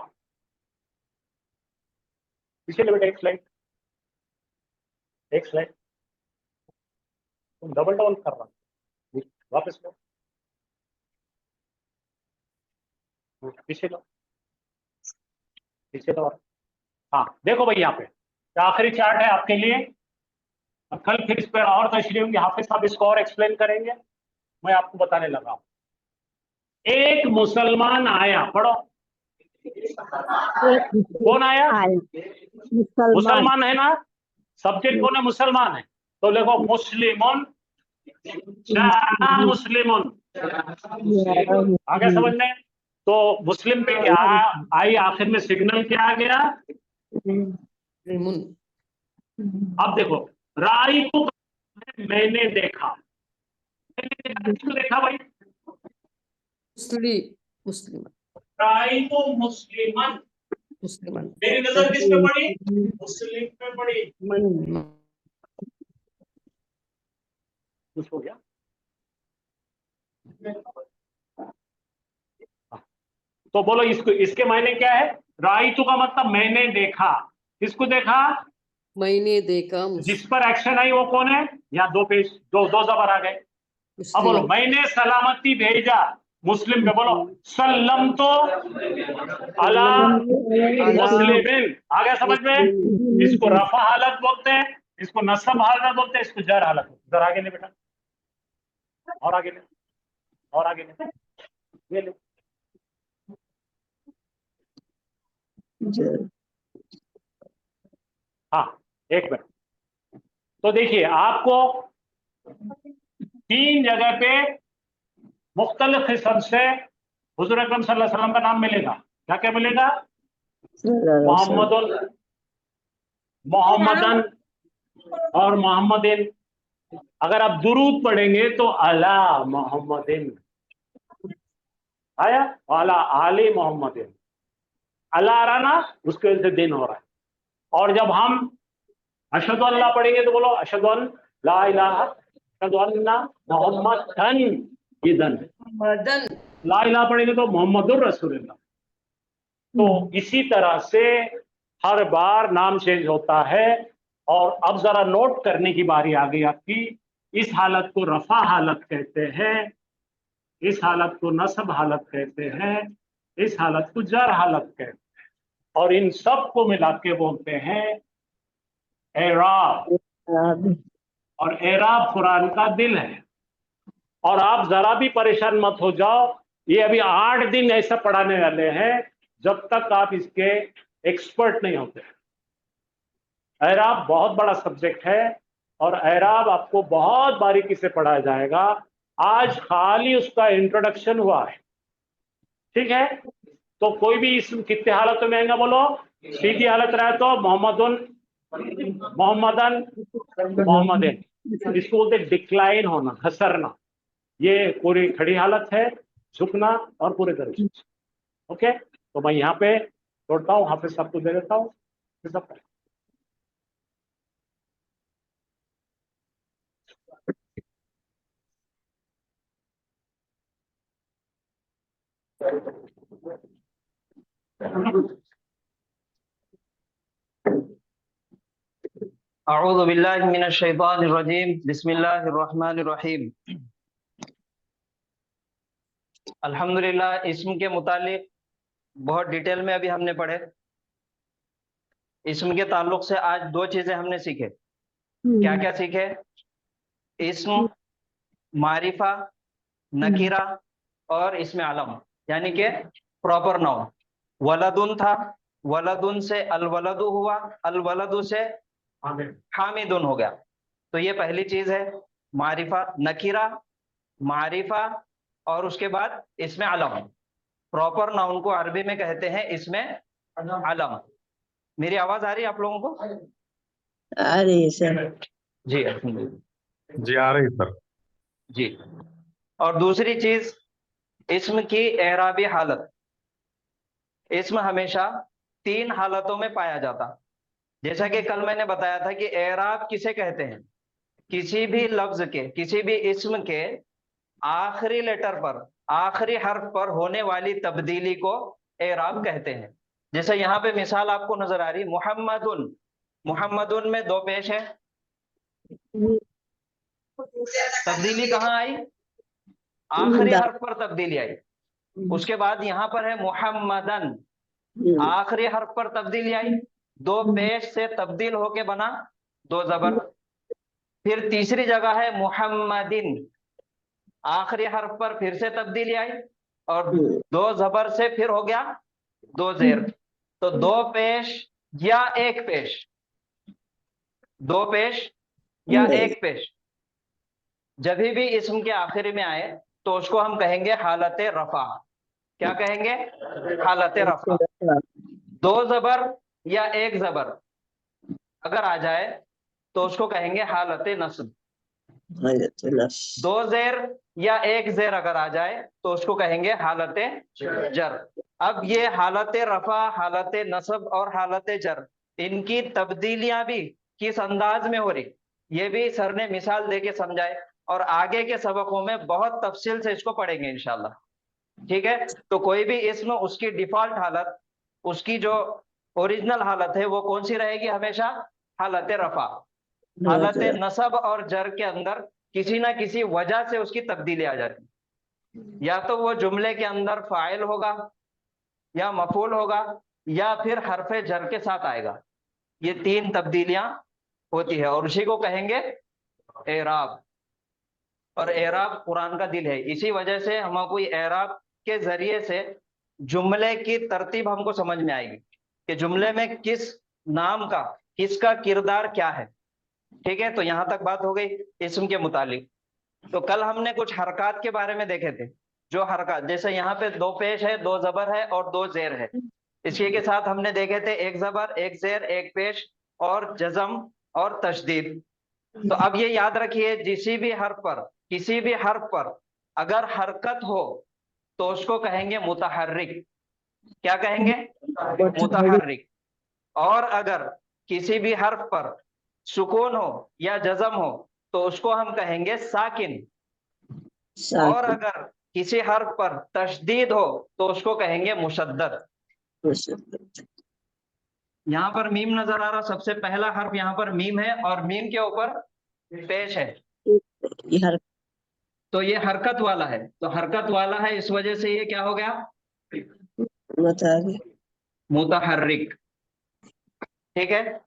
पीछे ले बेटा, एक स्लाइड, एक स्लाइड, तुम डबल डबल कर रहा हो, वापस लो, पीछे लो, पीछे लो, हाँ देखो भाई यहाँ पे आखिरी चार्ट है आपके लिए। कल फिर इस पर और तशरीह होंगे, हाफिज साहब इसको और एक्सप्लेन करेंगे। मैं आपको बताने लगा हूं, एक मुसलमान आया, पढ़ो, कौन आया? मुसलमान है ना, सब्जेक्ट कौन है? मुसलमान है, तो देखो मुस्लिमुन, मुस्लिमुन, आगे समझ में। तो मुस्लिम पे क्या आई आखिर में, सिग्नल क्या आ गया? रिमुन अब देखो, राई को मैंने देखा, किसको देखा भाई? मुस्लिम राई को मुस्लिमन, मुस्लिमान मेरी नजर किस पे पड़ी? मुस्लिम पे पड़ी। कुछ हो गया? तो बोलो इसको, इसके मायने क्या है? राइतु का मतलब मैंने देखा, किसको देखा? मैंने देखा जिस पर एक्शन आई वो कौन है? यहाँ दो पेज, दो जबर आ गए। अब बोलो, मैंने सलामती भेजा, मुस्लिम पे बोलो सल्लम तो अला मुस्लिमिन, आ गया समझ में? इसको रफा हालत बोलते हैं, इसको नस्ब हालत बोलते हैं, इसको जर हालत। जरा आगे ले बेटा, और आगे ले, और आगे ले, ये ले, हाँ एक मिनट। तो देखिए आपको 3 जगह पे मुख्तलिफ किस्म से हुजूर अकरम सल्लल्लाहु अलैहि वसल्लम का नाम मिलेगा। क्या क्या मिलेगा? मोहम्मदुन, मोहम्मदन और मोहम्मदिन। अगर आप दुरूद पढ़ेंगे तो अला मोहम्मदिन आया, अला आली मोहम्मदिन, अला आ रहा ना, उसके वजह से दिन हो रहा है। और जब हम अशहदु अल्लाह पढ़ेंगे तो बोलो अशहदु अन ला इलाहा, अशहदु अन्ना मोहम्मदन, ये दन। मदन ला इलाहा पढ़ेंगे तो मोहम्मदुर रसूलुल्लाह। तो इसी तरह से हर बार नाम चेंज होता है। और अब जरा नोट करने की बारी आ गई आपकी। इस हालत को रफा हालत कहते हैं, इस हालत को नस्ब हालत कहते हैं, इस हालत को जर हालत कहते हैं, और इन सब को मिला के बोलते हैं एराब। और एराब कुरान का दिल है। और आप जरा भी परेशान मत हो जाओ, ये अभी 8 दिन ऐसा पढ़ाने वाले हैं जब तक आप इसके एक्सपर्ट नहीं होते। एराब बहुत बड़ा सब्जेक्ट है और एराब आपको बहुत बारीकी से पढ़ाया जाएगा। आज खाली उसका इंट्रोडक्शन हुआ है, ठीक है? तो कोई भी इसम कितने हालतों में आएगा बोलो? सीधी हालत रहे तो मोहम्मदुन, मोहम्मदन, मोहम्मदिन। इसको बोलते डिक्लाइन होना, घसरना। ये पूरी खड़ी हालत है, झुकना और पूरे तरीके से। ओके, तो मैं यहाँ पे छोड़ता हूँ, हाफिज साहब को दे देता हूँ। अऊज़ु बिल्लाहि मिनश शैतानिर रजीम, बिस्मिल्लाहिर रहमानिर रहीम। अल्हम्दुलिल्लाह, इस्म के मुतालिक बहुत डिटेल में अभी हमने पढ़े। इस्म के ताल्लुक से आज 2 चीजें हमने सीखे। क्या क्या सीखे? इस्म, मारिफा, नकीरा और इसमें आलम, यानी कि प्रॉपर नाउन। वलदुन था, वलदुन से अलवलदु हुआ, अलवलदु से हामिदुन हो गया। तो ये पहली चीज है, मारिफा, नकीरा, मारिफा, और उसके बाद इसमें अलम। प्रॉपर नाउन को अरबी में कहते हैं इसमें अलम। मेरी आवाज आ रही है आप लोगों को? आ रही है सर। जी अल्हम्दुलिल्लाह। जी आ रही सर। जी। और दूसरी चीज, इस्म की एराबी हालत। इसम हमेशा 3 हालतों में पाया जाता। जैसा कि कल मैंने बताया था कि एराब किसे कहते हैं, किसी भी लफ्ज के, किसी भी इस्म के आखिरी लेटर पर, आखिरी हर्फ पर होने वाली तब्दीली को एराब कहते हैं। जैसे यहाँ पे मिसाल आपको नजर आ रही, मुहम्मदुन, मुहम्मदुन में 2 पेश है, तब्दीली कहाँ आई, आखिरी हर्फ पर तब्दीली आई। उसके बाद यहाँ पर है मुहम्मदन, आखिरी हर्फ पर तब्दीली आई, 2 पेश से तब्दील होके बना 2 जबर। फिर तीसरी जगह है मुहम्मदिन, आखिरी हर्फ पर फिर से तब्दीली आई और 2 जबर से फिर हो गया 2 जेर। तो 2 पेश या 1 पेश, 2 पेश या 1 पेश जब भी इस्म के आखिरी में आए तो उसको हम कहेंगे हालत रफा। क्या कहेंगे, हालत रफा। 2 जबर या 1 जबर अगर आ जाए तो उसको कहेंगे हालत नस्ब। 2 जेर या 1 जेर अगर आ जाए तो उसको कहेंगे हालत जर। अब ये हालत रफा, हालत नस्ब और हालत जर, इनकी तब्दीलियां भी किस अंदाज में हो रही, ये भी सर ने मिसाल देके समझाए और आगे के सबकों में बहुत तफसील से इसको पढ़ेंगे इंशाल्लाह। ठीक है, तो कोई भी इसमें उसकी डिफॉल्ट हालत, उसकी जो ओरिजिनल हालत है वो कौन सी रहेगी, हमेशा हालत रफा। हालत नसब और जर के अंदर किसी ना किसी वजह से उसकी तब्दीली आ जाती, या तो वो जुमले के अंदर फाइल होगा या मफूल होगा या फिर हरफे जर के साथ आएगा। ये 3 तब्दीलियां होती है और उसी को कहेंगे एराब। और एराब कुरान का दिल है, इसी वजह से हमको एराब के जरिए से जुमले की तरतीब हमको समझ में आएगी कि जुमले में किस नाम का, किसका किरदार क्या है। ठीक है, तो यहां तक बात हो गई इस्म के मुतालिक। तो कल हमने कुछ हरकत के बारे में देखे थे, जो हरकत, जैसे यहाँ पे 2 पेश है, 2 जबर है और 2 जेर है। इसी के साथ हमने देखे थे 1 जबर, 1 जेर, 1 पेश और जज़म और तशदीद। तो अब ये याद रखिए, किसी भी हर्फ पर अगर हरकत हो तो उसको कहेंगे मुतहर्रिक। क्या कहेंगे, मुतहर्रिक। और अगर किसी भी हर्फ पर सुकून हो या जज़म हो तो उसको हम कहेंगे साकिन। और अगर किसी हर्फ पर तशदीद हो तो उसको कहेंगे मुशद्दद। यहाँ पर मीम नजर आ रहा, सबसे पहला हर्फ यहाँ पर मीम है और मीम के ऊपर पेश है, तो ये हरकत वाला है। तो हरकत वाला है, इस वजह से ये क्या हो गया, मुतहर्रिक। ठीक है,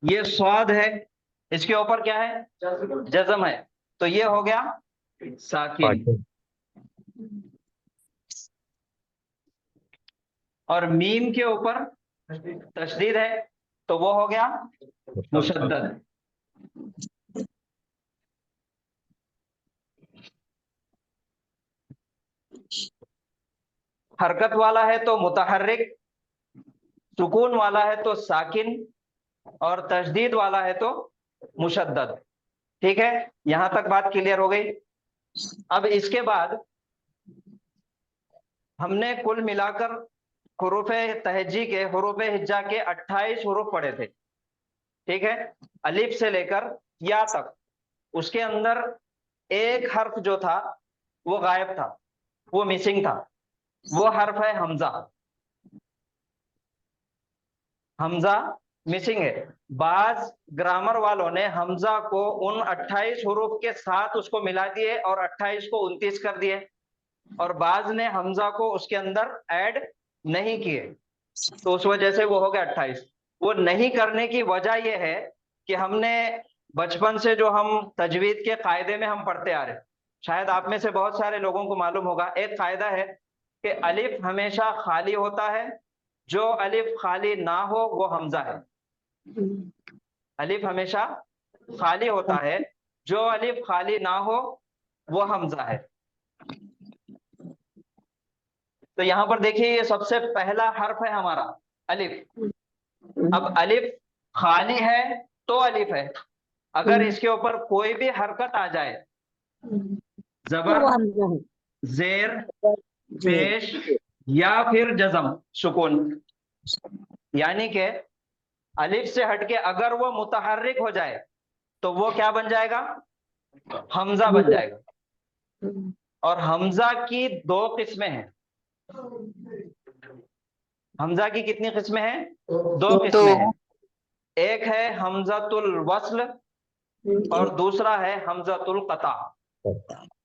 ये स्वाद है, इसके ऊपर क्या है, जज़म है, तो ये हो गया साकिन। और मीम के ऊपर तशदीद है तो वो हो गया मुशद्दद। हरकत वाला है तो मुतहर्रिक, सुकून वाला है तो साकिन और तशदीद वाला है तो मुशद्दद। ठीक है, यहां तक बात क्लियर हो गई। अब इसके बाद हमने कुल मिलाकर हुरूफे तहज्जी के, हुरूफे हिज्जा के 28 हुरूफ पढ़े थे। ठीक है, अलिफ से लेकर या तक। उसके अंदर एक हर्फ जो था वो गायब था, वो मिसिंग था, वो हर्फ है हमजा। हमजा मिसिंग है। बाज ग्रामर वालों ने हमजा को उन 28 हुरूफ के साथ उसको मिला दिए और 28 को 29 कर दिए, और बाज ने हमजा को उसके अंदर ऐड नहीं किए, तो उस वजह से वो हो गया 28। वो नहीं करने की वजह यह है कि हमने बचपन से जो हम तजवीद के कायदे में हम पढ़ते आ रहे, शायद आप में से बहुत सारे लोगों को मालूम होगा, एक कायदा है कि अलिफ हमेशा खाली होता है, जो अलिफ खाली ना हो वो हमजा है। अलिफ हमेशा खाली होता है, जो अलिफ खाली ना हो वो हमजा है। तो यहां पर देखिए, ये सबसे पहला हर्फ है हमारा अलिफ। अब अलिफ खाली है तो अलिफ है, अगर इसके ऊपर कोई भी हरकत आ जाए, जबर, जेर, पेश, या फिर जज़म सुकून, यानी कि अलिफ से हटके अगर वो मुतहर्रिक हो जाए तो वो क्या बन जाएगा, हमजा बन जाएगा। और हमजा की दो किस्में हैं। हमजा की कितनी किस्में हैं? दो किस्में हैं। एक है हमजातुल वस्ल और दूसरा है हमजातुल कता।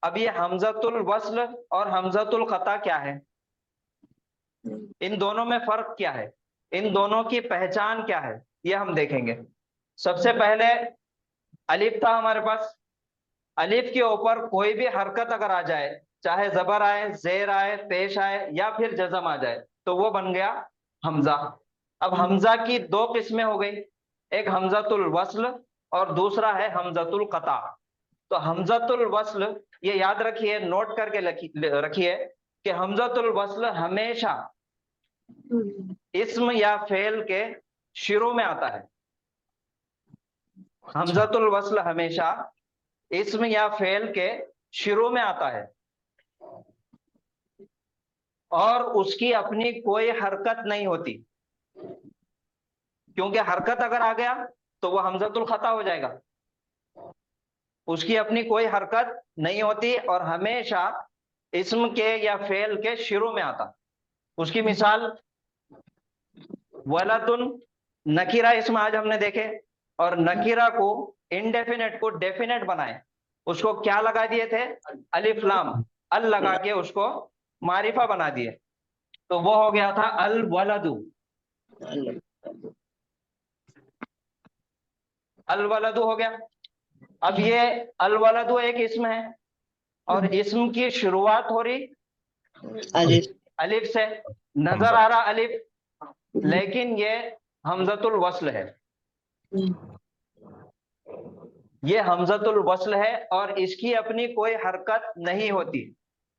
अब ये हमजातुल वस्ल और हमजातुल कता क्या है, इन दोनों में फर्क क्या है, इन दोनों की पहचान क्या है, ये हम देखेंगे। सबसे पहले अलिफ था हमारे पास, अलिफ के ऊपर कोई भी हरकत अगर आ जाए, चाहे जबर आए, जेर आए, पेश आए या फिर जज़म आ जाए, तो वो बन गया हमजा। अब हमजा की दो किस्में हो गई, एक हमजातुल वस्ल और दूसरा है हमजातुल कता। तो हमजातुल वस्ल, ये याद रखिए, नोट करके रखिए कि हमजातुल वस्ल हमेशा इस्म या फेल के शुरू में आता है। हमजातुल वस्ल हमेशा इस्म या फेल के शुरू में आता है और उसकी अपनी कोई हरकत नहीं होती, क्योंकि हरकत अगर आ गया तो वह हमजातुल खता हो जाएगा। उसकी अपनी कोई हरकत नहीं होती और हमेशा इस्म के या फेल के शुरू में आता। उसकी मिसाल वलदुन, नकीरा इस्म आज हमने देखे, और नकीरा को, इनडेफिनेट को डेफिनेट बनाए, उसको क्या लगा दिए थे, अलिफ लाम अल लगा के उसको मारिफा बना दिए, तो वो हो गया था अल वलदु। अल वलदु हो गया। अब ये अल वलदु एक इस्म है और इस्म की शुरुआत हो रही अलिफ से, नजर आ रहा अलिफ, लेकिन ये हमजतुल वस्ल है, ये हमजतुल वस्ल है और इसकी अपनी कोई हरकत नहीं होती।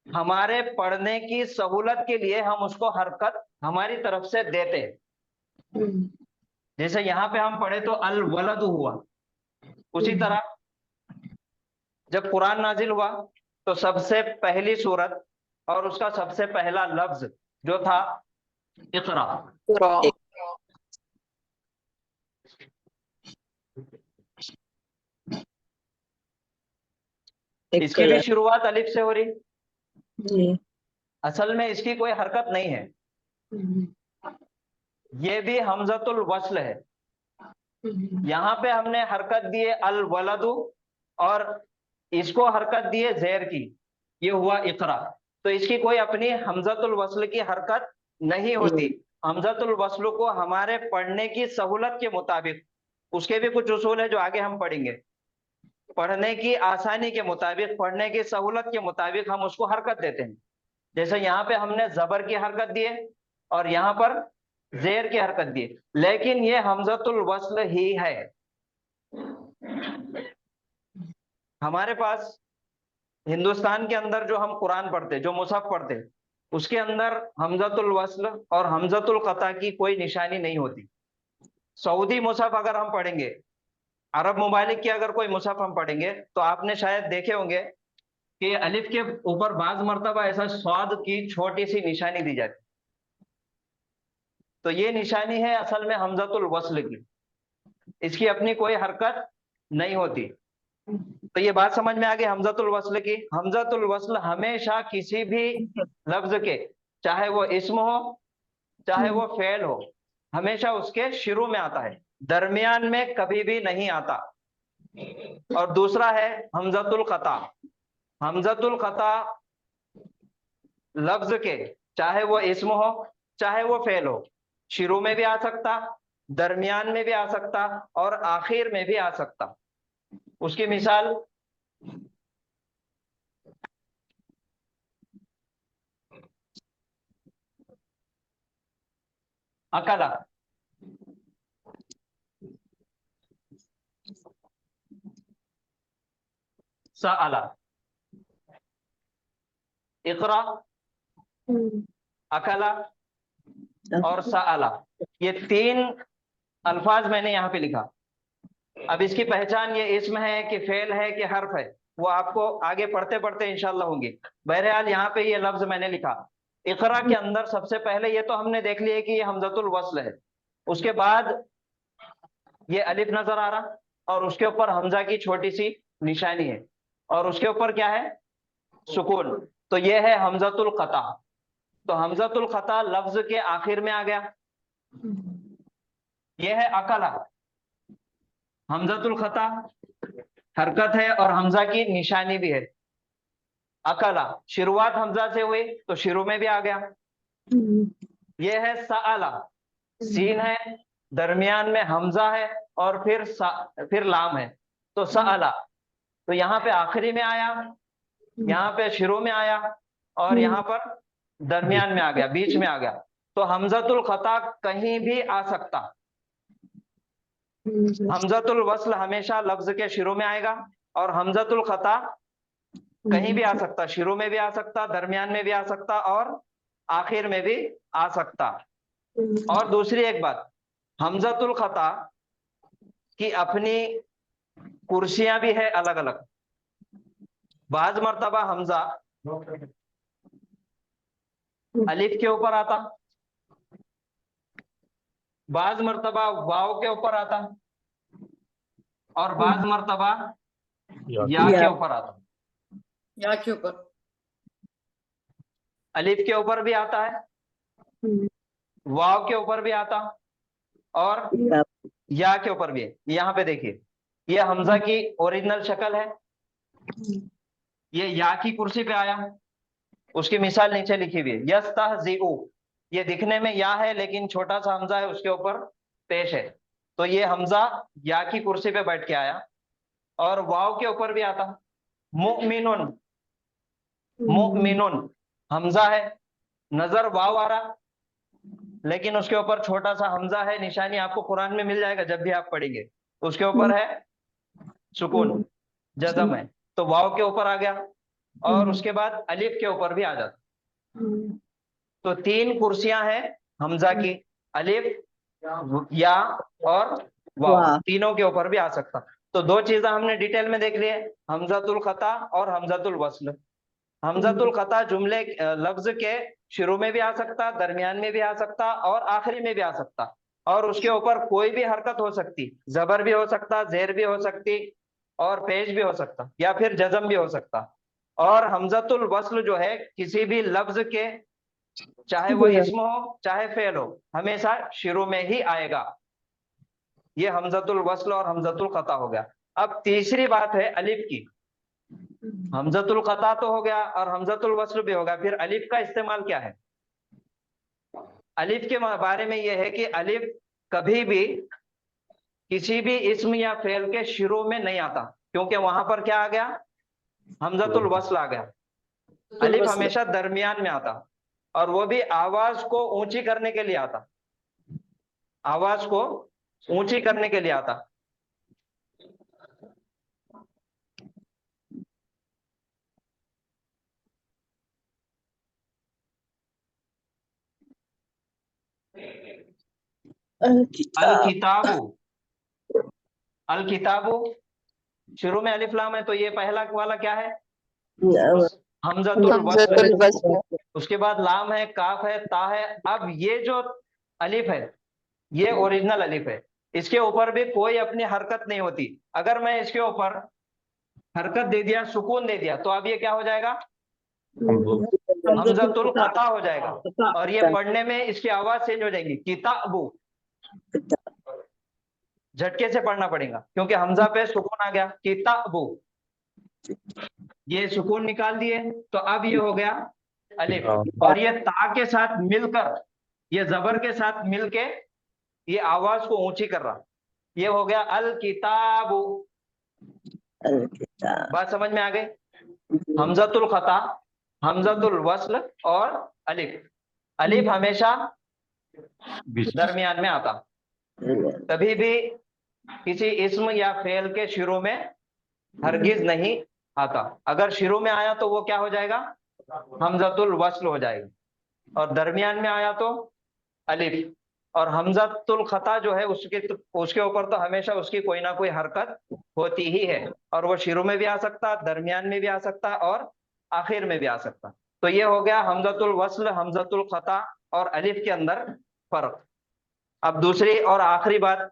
हमारे पढ़ने की सहूलत के लिए हम उसको हरकत हमारी तरफ से देते हैं। जैसे यहाँ पे हम पढ़े तो अल वलद हुआ, उसी तरह जब कुरान नाजिल हुआ तो सबसे पहली सूरत और उसका सबसे पहला लफ्ज जो था इक़रा। इसकी भी शुरुआत अलिफ से हो रही, असल में इसकी कोई हरकत नहीं है, ये भी हमजतुल वस्ल है। यहाँ पे हमने हरकत दिए अल वलदु और इसको हरकत दिए ज़ेर की, ये हुआ इक़रा। तो इसकी कोई अपनी हमजतुल वस्ल की हरकत नहीं होती। हमजतुल वस्ल को हमारे पढ़ने की सहूलत के मुताबिक, उसके भी कुछ उसूल है जो आगे हम पढ़ेंगे, पढ़ने की आसानी के मुताबिक, पढ़ने की सहूलत के मुताबिक हम उसको हरकत देते हैं। जैसे यहाँ पे हमने जबर की हरकत दिए और यहाँ पर जेर की हरकत दी, लेकिन ये हमजतुल वस्ल ही है। हमारे पास हिंदुस्तान के अंदर जो हम कुरान पढ़ते, जो मुसहफ पढ़ते, उसके अंदर हमजतुल वस्ल और हमजतुल कता की कोई निशानी नहीं होती। सऊदी मुसहफ अगर हम पढ़ेंगे, अरब मुमालिक की अगर कोई मुसहफ हम पढ़ेंगे तो आपने शायद देखे होंगे कि अलिफ के ऊपर बाज मर्तबा ऐसा स्वाद की छोटी सी निशानी दी जाती, तो ये निशानी है असल में हमजतुल वस्ल की, इसकी अपनी कोई हरकत नहीं होती। तो ये बात समझ में आ गई हमजतुल वस्ल की। हमजतुल वस्ल हमेशा किसी भी लफ्ज के, चाहे वो इस्म हो चाहे वो फेल हो, हमेशा उसके शुरू में आता है, दरमियान में कभी भी नहीं आता। और दूसरा है हमजतुल कता। हमजतुल कता लफ्ज के, चाहे वो इस्म हो चाहे वो फेल हो, शुरू में भी आ सकता, दरमियान में भी आ सकता और आखिर में भी आ सकता। उसकी मिसाल अकला, सअला, इक़रा, अकला और सअला, ये तीन अल्फाज मैंने यहाँ पे लिखा। अब इसकी पहचान ये इस्म है कि फेल है कि हर्फ है, वो आपको आगे पढ़ते पढ़ते इंशाल्लाह होंगी। बहरहाल यहाँ पे ये लफ्ज मैंने लिखा, इकरा के अंदर सबसे पहले ये तो हमने देख लिया कि ये हमजतुल वस्ल है, उसके बाद ये अलिफ नजर आ रहा और उसके ऊपर हमजा की छोटी सी निशानी है और उसके ऊपर क्या है, सुकून। तो ये है हमजतुल क़ता। तो हमजतुल क़ता लफ्ज के आखिर में आ गया। ये है अकला, हमजतुल क़ता हरकत है और हमजा की निशानी भी है। अकला शुरुआत हमजा से हुई तो शुरू में भी आ गया। ये है सअला, सीन है, दरमियान में हमजा है और फिर लाम है, तो सअला। तो यहाँ पे आखिरी में आया, यहाँ पे शुरू में आया और यहाँ पर दरमियान में आ गया, बीच में आ गया। तो हमजतुल क़ता कहीं भी आ सकता। हमजतुल वस्ल हमेशा लफ्ज के शुरू में आएगा और हमजतुल क़ता कहीं भी आ सकता, शुरू में भी आ सकता, दरमियान में भी आ सकता और आखिर में भी आ सकता। और दूसरी एक बात, हमजतुल क़ता की अपनी कुर्सियां भी है अलग अलग। बाज मर्तबा हमजा अलिफ के ऊपर आता, बाज मर्तबा वाव के ऊपर आता और बाज मर्तबा या के ऊपर आता। या के ऊपर, अलिफ के ऊपर भी आता है, वाव के ऊपर भी आता और या के ऊपर भी है। यहाँ पे देखिए, ये हमजा की ओरिजिनल शक्ल है, ये या की कुर्सी पे आया, उसकी मिसाल नीचे लिखी हुई है, यस्तहज़िउ। ये दिखने में या है लेकिन छोटा सा हमजा है, उसके ऊपर पेश है। तो ये हमजा या की कुर्सी पे बैठ के आया और वाव के ऊपर भी आता। मुमिनुन, मुमिनुन हमजा है, नजर वाव आ रहा लेकिन उसके ऊपर छोटा सा हमजा है, निशानी आपको कुरान में मिल जाएगा जब भी आप पढ़ेंगे। उसके ऊपर है सुकून, जज़म है, तो वाव के ऊपर आ गया और उसके बाद अलिफ के ऊपर भी आ जाता। तो तीन कुर्सियां हैं हमजा की, अलिफ, या और वाव, तीनों के ऊपर भी आ सकता। तो दो चीजें हमने डिटेल में देख ली है, हमजतुल क़ता और हमजतुल वस्ल। हमजतुल क़ता जुमले लफ्ज के शुरू में भी आ सकता, दरमियान में भी आ सकता और आखिरी में भी आ सकता। और उसके ऊपर कोई भी हरकत हो सकती, जबर भी हो सकता, जेर भी हो सकती और पेश भी हो सकता या फिर जज़म भी हो सकता। और हमजतुल वस्ल जो है किसी भी लफ्ज के, चाहे वो इस्म हो चाहे फेल हो, हमेशा शुरू में ही आएगा। ये हमजतुल वस्ल और हमजतुल क़ता हो गया। अब तीसरी बात है अलिफ की। हमजतुल क़ता तो हो गया और हमजतुल वस्ल भी होगा, फिर अलिफ का इस्तेमाल क्या है? अलिफ के बारे में यह है कि अलिफ कभी भी किसी भी इस्म या फेल के शुरू में नहीं आता, क्योंकि वहां पर क्या आ गया, हमजतुल वस्ल आ गया। अलिफ हमेशा दरमियान में आता और वो भी आवाज को ऊंची करने के लिए आता, आवाज को ऊंची करने के लिए आता। अल किताबु, अल किताबु शुरू में अलिफ लाम है, तो ये पहला वाला क्या है, हमजतुल वस्ल। उसके बाद लाम है, काफ है, ता है। अब ये जो अलिफ है ये ओरिजिनल अलिफ है, इसके ऊपर भी कोई अपनी हरकत नहीं होती। अगर मैं इसके ऊपर हरकत दे दिया, सुकून दे दिया, तो अब ये क्या हो जाएगा, हमजतुल क़ता हो जाएगा और ये पढ़ने में इसकी आवाज चेंज हो जाएगी, किताबु। झटके से पढ़ना पड़ेगा क्योंकि हमजा पे सुकून आ गया, किताबु। ये सुकून निकाल दिए तो अब ये हो गया अलिफ, और ये ता के साथ मिलकर, ये जबर के साथ मिलके ये आवाज को ऊंची कर रहा, ये हो गया अल किताबु। बात समझ में आ गई? हमजतुल क़ता, हमजतुल वस्ल और अलिफ। अलिफ हमेशा दरमियान में आता, कभी भी किसी इस्म या फेल के शुरू में हरगिज नहीं आता। अगर शुरू में आया तो वो क्या हो जाएगा, हमजतुल वस्ल हो जाएगा, और दरमियान में आया तो अलिफ। और हमजतुल क़ता जो है उसके ऊपर तो हमेशा उसकी कोई ना कोई हरकत होती ही है, और वो शुरू में भी आ सकता, दरमियान में भी आ सकता और आखिर में भी आ सकता। तो ये हो गया हमजतुल वस्ल, हमजतुल खता और अलिफ के अंदर फर्क। अब दूसरी और आखिरी बात,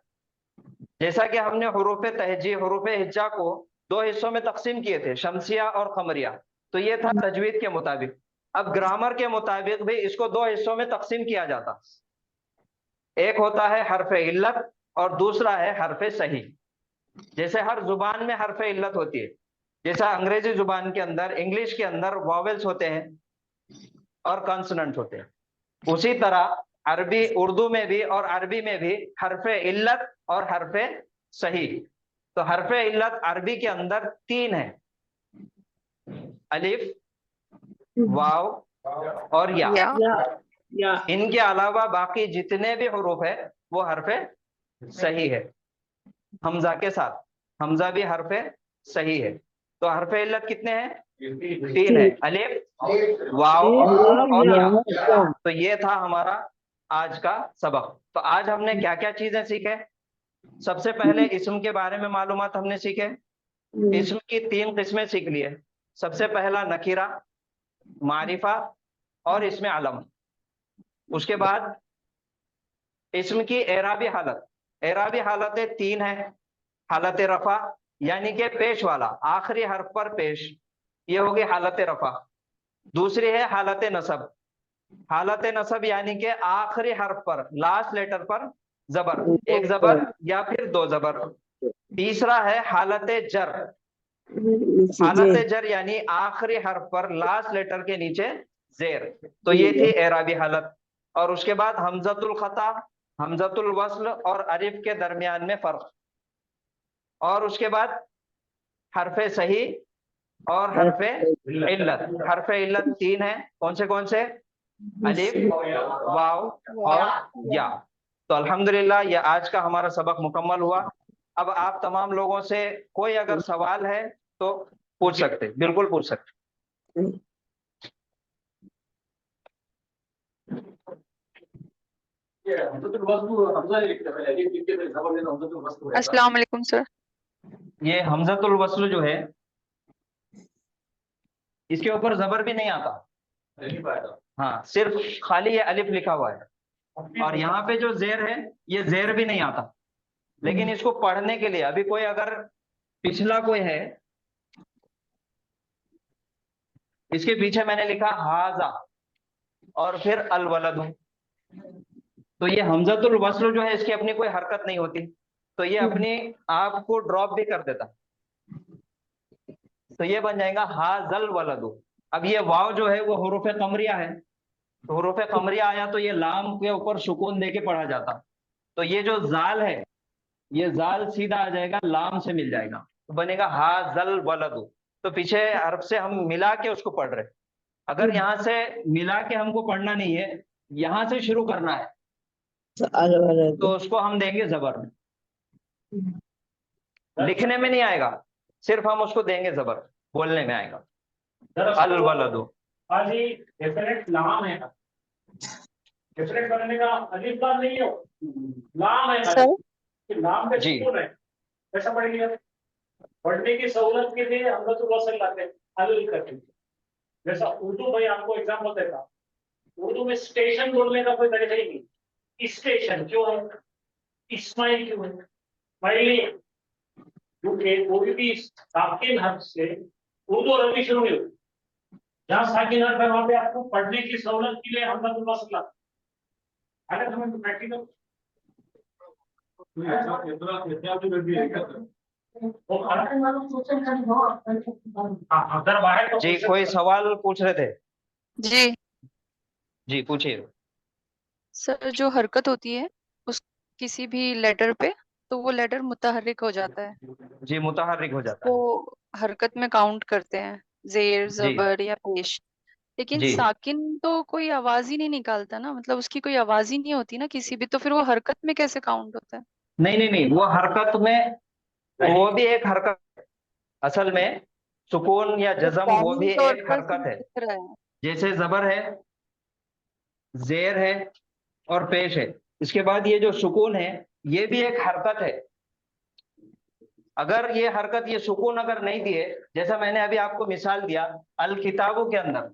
जैसा कि हमने हुरूफे तहजी, हुरूफे हिज्जा को दो हिस्सों में तकसीम किए थे, शमसिया और कमरिया, तो ये था तजवीद के मुताबिक। अब ग्रामर के मुताबिक भी इसको दो हिस्सों में तकसीम किया जाता, एक होता है हरफे इल्लत और दूसरा है हरफे सही। जैसे हर जुबान में हरफे इल्लत होती है, जैसा अंग्रेजी जुबान के अंदर, इंग्लिश के अंदर वॉवेल्स होते हैं और कॉन्सोनेंट होते हैं, उसी तरह अरबी, उर्दू में भी और अरबी में भी हरफे इल्लत और हरफे सही। तो हरफे इल्लत अरबी के अंदर 3 है, अलिफ, वाव और या। या इनके अलावा बाकी जितने भी हुरूफ है वो हरफे सही है, हमजा के साथ। हमजा भी हरफे सही है। तो हरफे इल्लत कितने हैं? 3 है, अलिफ, वाव और या। तो ये था हमारा आज का सबक। तो आज हमने क्या क्या चीजें सीखे? सबसे पहले इस्म के बारे में मालूमात हमने सीखे। इस्म की 3 किस्में सीख लिए। सबसे पहला नकीरा, मारिफा और इसमें आलम। उसके बाद इस्म की एराबी हालत। एराबी हालतें 3 है। हालत रफा यानी कि पेश वाला, आखिरी हर्फ पर पेश, ये होगी हालत रफा। दूसरी है हालत नसब। हालत नसब यानी कि आखिरी हर्फ पर, लास्ट लेटर पर जबर, एक जबर या फिर 2 जबर। तीसरा है हालत जर। हालत जर यानी आखिरी हर्फ पर लास्ट लेटर के नीचे जेर। तो ये थी एराबी हालत। और उसके बाद हमजतुल खता, हमजतुल वस्ल और अलिफ के दरमियान में फर्क। और उसके बाद हरफे सही और हरफे इल्लत। हरफे इल्लत 3 है, कौन से? अलिफ, वाव और या। तो अल्हम्दुलिल्लाह ये आज का हमारा सबक मुकम्मल हुआ। अब आप तमाम लोगों से कोई अगर सवाल है तो पूछ सकते, बिल्कुल पूछ सकते। अस्सलाम वालेकुम सर। ये हमजतुल वस्ल जो है, इसके ऊपर जबर भी नहीं आता। हाँ, सिर्फ खाली ये अलिफ लिखा हुआ है। और यहाँ पे जो जेर है, ये जेर भी नहीं आता। लेकिन इसको पढ़ने के लिए अभी कोई अगर पिछला कोई है, इसके पीछे मैंने लिखा हाजा और फिर अल वलदु, तो ये हमजतुल वस्ल जो है इसकी अपनी कोई हरकत नहीं होती, तो ये अपने आप को ड्रॉप भी कर देता। तो ये बन जाएगा हाजल वलदु। अब ये वाव जो है वो हुरूफ कमरिया है, तो हुरूफ कमरिया आया तो ये लाम के ऊपर सुकून देके पढ़ा जाता। तो ये जो जाल है, ये जाल सीधा आ जाएगा, लाम से मिल जाएगा, तो बनेगा हाजल वलदु। तो पीछे हर्फ से हम मिला के उसको पढ़ रहे। अगर यहाँ से मिला के हमको पढ़ना नहीं है, यहाँ से शुरू करना है, तो उसको हम देंगे जबर। लिखने में नहीं आएगा, सिर्फ हम उसको देंगे जबर, बोलने में आएगा। अल वलदु। हाँ जी, डेफिनेट नाम है, डेफिनेट बनने का अलिफ लाम नहीं हो, नाम है सर नाम पे जी। सुकून है। कैसा पढ़ेंगे? पढ़ने की सहूलत के लिए हम लोग तो बहुत सारे लाते हैं, अल करके। जैसा उर्दू, भाई आपको एग्जाम्पल देता, उर्दू में स्टेशन बोलने का कोई तरीका ही नहीं। स्टेशन क्यों है? इस्माइल क्यों है? पहले क्योंकि कोई भी साकिन हर्फ से उर्दू और अरबी शुरू नहीं होती। जहाँ साकिन हर्फ है वहां पे आपको पढ़ने की सहूलत के लिए हम लोग मसला अगर हमें प्रैक्टिकल जी, कोई सवाल पूछ रहे थे? जी। जी पूछिए। सर जो हरकत होती है उस किसी भी लेटर पे, तो वो लेटर मुतहर्रिक हो जाता है, जी, मुतहर्रिक हो जाता है। वो हरकत में काउंट करते हैं, जेर, जी जबर या पेश। लेकिन जी, साकिन तो कोई आवाज ही नहीं निकालता ना, मतलब उसकी कोई आवाज ही नहीं होती ना किसी भी, तो फिर वो हरकत में कैसे काउंट होता है? नहीं, वो हरकत में, वो भी एक हरकत है। असल में सुकून या जज्म वो भी कानूनी तौर एक पर हरकत है। दिख रहा है। जैसे जबर है, जेर है और पेश है, इसके बाद ये जो सुकून है ये भी एक हरकत है। अगर ये हरकत, ये सुकून अगर नहीं दिए, जैसा मैंने अभी आपको मिसाल दिया अल किताबों के अंदर,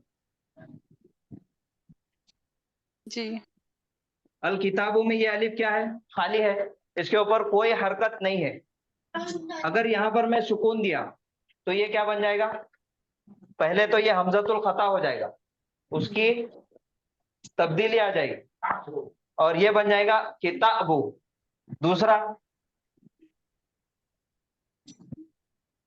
जी। अल किताबों में ये अलिफ क्या है? खाली है, इसके ऊपर कोई हरकत नहीं है। अगर यहाँ पर मैं सुकून दिया तो ये क्या बन जाएगा? पहले तो ये हमजतुल खता हो जाएगा, उसकी तब्दीली आ जाएगी और ये बन जाएगा किताबु। दूसरा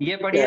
ये पढ़िए,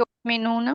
युमिनून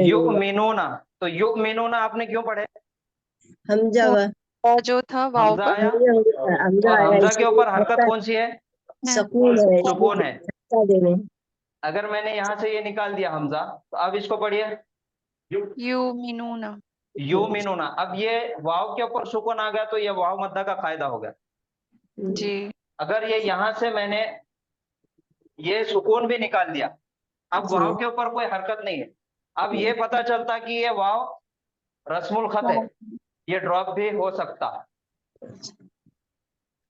युमिनूना। तो युमिनूना आपने क्यों पढ़े? हमजा व जो था वाव हमजा पर आया, हमजा और आया हमजा के ऊपर इसलिए हरकत कौन सी है? सकून है सुकून है। इसका देने अगर मैंने यहां से ये निकाल दिया हमजा, तो अब इसको पढ़िए युमिनून युमिनूना। अब ये वाव के ऊपर सुकून आ गया तो ये वाव मद्दा का कायदा हो गया। जी। अगर ये यहां से मैंने ये सुकून भी निकाल दिया, अब जी। वाव के ऊपर कोई हरकत नहीं है। अब ये पता चलता कि ये वाव रस्मुल खत है, ये ड्रॉप भी हो सकता।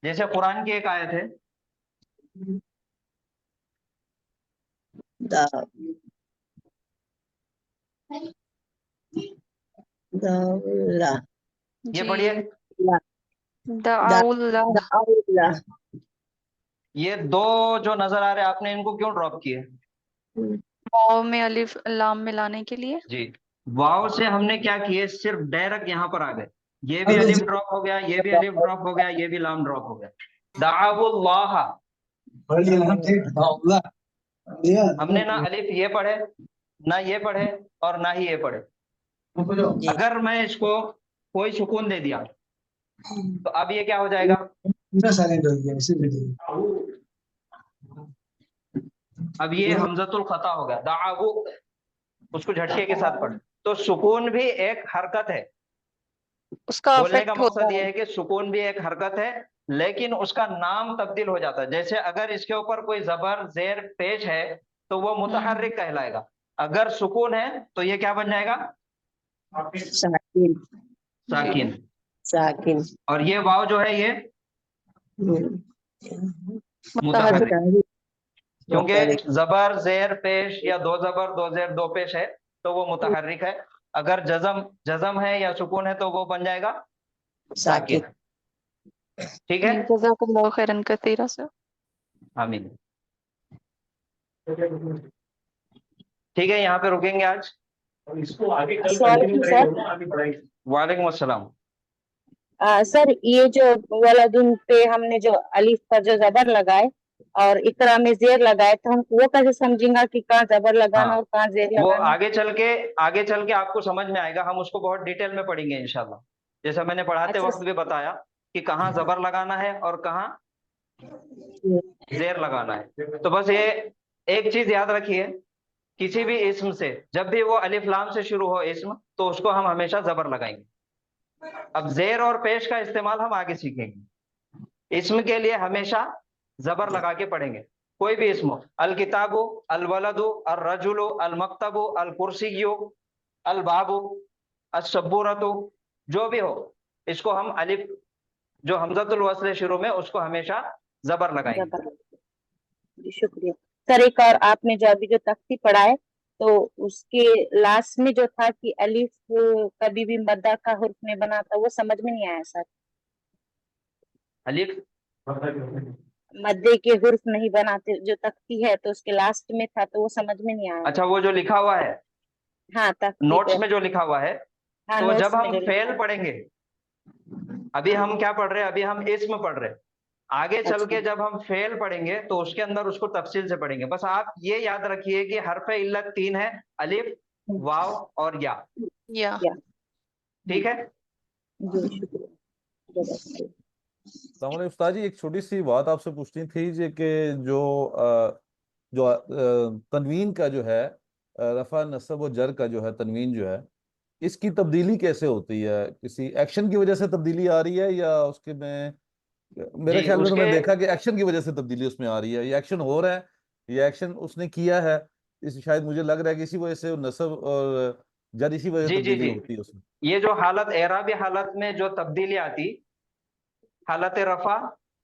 जैसे कुरान की एक आयत है, दा दाउला ये पढ़िए, दाउल्लाह दाउला ये दो जो नजर आ रहे हैं आपने इनको क्यों ड्रॉप किए? वाव में अलिफ लाम मिलाने के लिए। जी, वाव से हमने क्या किए, सिर्फ डायरेक्ट यहाँ पर आ गए। ये भी अलिफ ड्रॉप हो गया, ये भी अलिफ ड्रॉप हो गया, ये भी लाम ड्रॉप हो गया। दाउल्लाह, हमने ना अलिफ ये पढ़े, ना ये पढ़े, और ना ही ये पढ़े। अगर मैं इसको कोई सुकून दे दिया तो अब ये क्या हो जाएगा? अब ये हमजतुल खता हो गया, दाऊ, उसको झटके के साथ पढ़। तो सुकून भी एक हरकत है। उसका बोलने का अफेक्ट होता मकसद ये है। है कि सुकून भी एक हरकत है, लेकिन उसका नाम तब्दील हो जाता है। जैसे अगर इसके ऊपर कोई जबर जेर पेश है तो वो मुतहर्रिक कहलाएगा। अगर सुकून है तो ये क्या बन जाएगा? साकिन साकिन। साकिन और ये वाव जो है ये मुतहर्रिक। मुतहर्रिक, क्योंकि जबर जेर पेश या दो जबर दो जेर दो पेश है तो वो मुतहर्रिक है। अगर जजम है या सुकून है तो वो बन जाएगा साकिन। ठीक है, जज़ाकल्लाहु खैरन कसीरा सर। आमीन। ठीक है, यहाँ पे रुकेंगे आज। इसको आगे कल सवाल सर आगे बढ़ाएंगे। वालेकुम अस्सलाम। सर ये जो वलदुन पे हमने जो अलिफ पर जो जबर लगाए और इकरा में जेर लगाए तो हम वो कैसे समझेंगे कि कहाँ जबर लगाना हाँ, और कहाँ जेर वो लगाना? आगे चल के आपको समझ में आएगा। हम उसको बहुत डिटेल में पढ़ेंगे इंशाल्लाह। जैसा मैंने पढ़ाते अच्छा। वक्त भी बताया कि कहाँ जबर लगाना है और कहाँ जेर लगाना है। तो बस ये एक चीज याद रखिए, किसी भी इस्म से जब भी वो अलिफ लाम से शुरू हो इस्म तो उसको हम हमेशा जबर लगाएंगे। अब जेर और पेश का इस्तेमाल हम आगे सीखेंगे। इस्म के लिए हमेशा जबर लगा के पढ़ेंगे। कोई भी इस्म, अल किताबु, अल वलदु, अल रजुलु, अल मक्तबु, अल कुर्सियु, अल बाबु, अल सब्बूरतु, जो भी हो, इसको हम अलिफ जो हमजतुल वस्ल शुरू में उसको हमेशा जबर लगाएंगे। जबर। जी, शुक्रिया सर। एक और आपने जो अभी जो तख्ती पढ़ाए तो उसके लास्ट में जो था कि अलिफ कभी भी मद्दा का हुर्फ में बना था, वो समझ में नहीं आया सर। अलिफ मद्दे के हुर्फ नहीं बनाते जो तख्ती है तो उसके लास्ट में था तो वो समझ में नहीं आया। अच्छा, वो जो लिखा हुआ है हाँ, तख्ती नोट्स पे। में जो लिखा हुआ है, हाँ, तो नोट्स जब में हम जो लिखा फेल है। पढ़ेंगे, अभी हम क्या पढ़ रहे हैं, अभी हम इस्म पढ़ रहे हैं। आगे चल के अच्छा। जब हम फेल पढ़ेंगे तो उसके अंदर उसको तफसील से पढ़ेंगे। बस आप ये याद रखिए कि हरफ इल्लत 3 है, अलिफ, वाव और या। या ठीक है, जी, शुक्रिया। अस्सलाम वालेकुम उस्ताद जी, एक छोटी सी बात आपसे पूछनी थी जी कि जो तनवीन का जो है, रफा नस्ब और जर का जो है तनवीन जो है, इसकी तब्दीली कैसे होती है? किसी एक्शन की वजह से तब्दीली आ रही है या उसके में मेरे जी ख्याल में तो उसके मैंने देखा कि एक्शन की वजह से तब्दीली उसमें आ रही है। ये एक्शन हो रहा है, ये एक्शन उसने किया है, इस शायद मुझे लग रहा है कि इसी वजह से नस्ब और जर इसी वजह से जी, जी, तब्दीली जी। होती है उसमें। ये जो हालत एराबी हालत में जो तब्दीली आती, हालत रफा,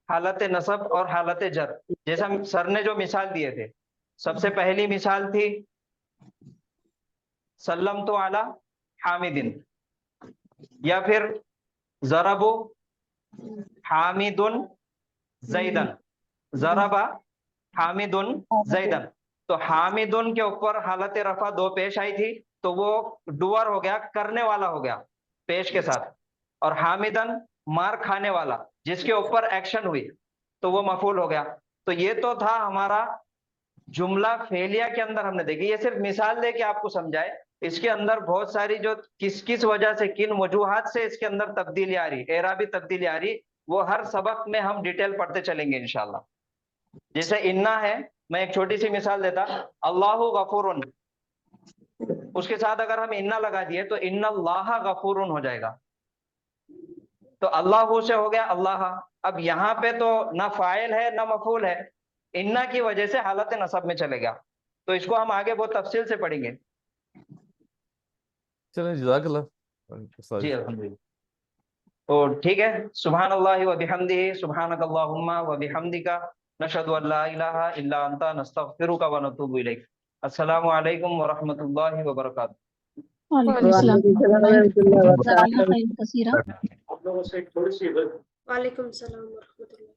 हालत नसब और हालत जर, जैसा सर ने जो मिसाल दिए थे, सबसे पहली मिसाल थी सल्लम तो आला हामिदिन, या फिर जरबो हामिदुन जैदन, जरबा हामिदुन जैदन। तो हामिदुन के ऊपर हालत रफा 2 पेश आई थी, तो वो डुअर हो गया, करने वाला हो गया पेश के साथ, और हामिदन मार खाने वाला, जिसके ऊपर एक्शन हुई, तो वो मफूल हो गया। तो ये तो था हमारा जुमला फेलिया के अंदर हमने देखी, ये सिर्फ मिसाल दे के आपको समझाए। इसके अंदर बहुत सारी जो किस किस वजह से, किन वजूहात से इसके अंदर तब्दीली आ रही, एराबी तब्दीली आ रही, वो हर सबक में हम डिटेल पढ़ते चलेंगे इंशाल्लाह। जैसे इन्ना है, मैं एक छोटी सी मिसाल देता, अल्लाहु गफूरुन, उसके साथ अगर हम इन्ना लगा दिए तो इन्नल्लाह गफूरुन हो जाएगा। तो अल्लाहु से हो गया अल्लाह। अब यहाँ पे तो ना फाइल है ना मफूल है, इन्ना की वजह से हालत नसब में चलेगा। तो इसको हम आगे बहुत तफसील से पढ़ेंगे। चलें, जज़ाकल्लाह उस्ताद जी जी। अल्हम्दुलिल्लाह। तो ठीक है, सुब्हानल्लाहि व बिहम्दिही, सुब्हानकल्लाहुम्मा व बिहम्दिका, नशहदु अन ला इलाहा इल्ला अंता, नस्तगफिरुका व नतूबु इलैक। अस्सलामु अलैकुम व रहमतुल्लाहि व बरकातुहू। वालेकुम सलाम वालेकुम जज़ाकल्लाह खैर कसीरा। आप लोगों से थोड़ी सी वालेकुम सलाम व रहमतुल्लाह।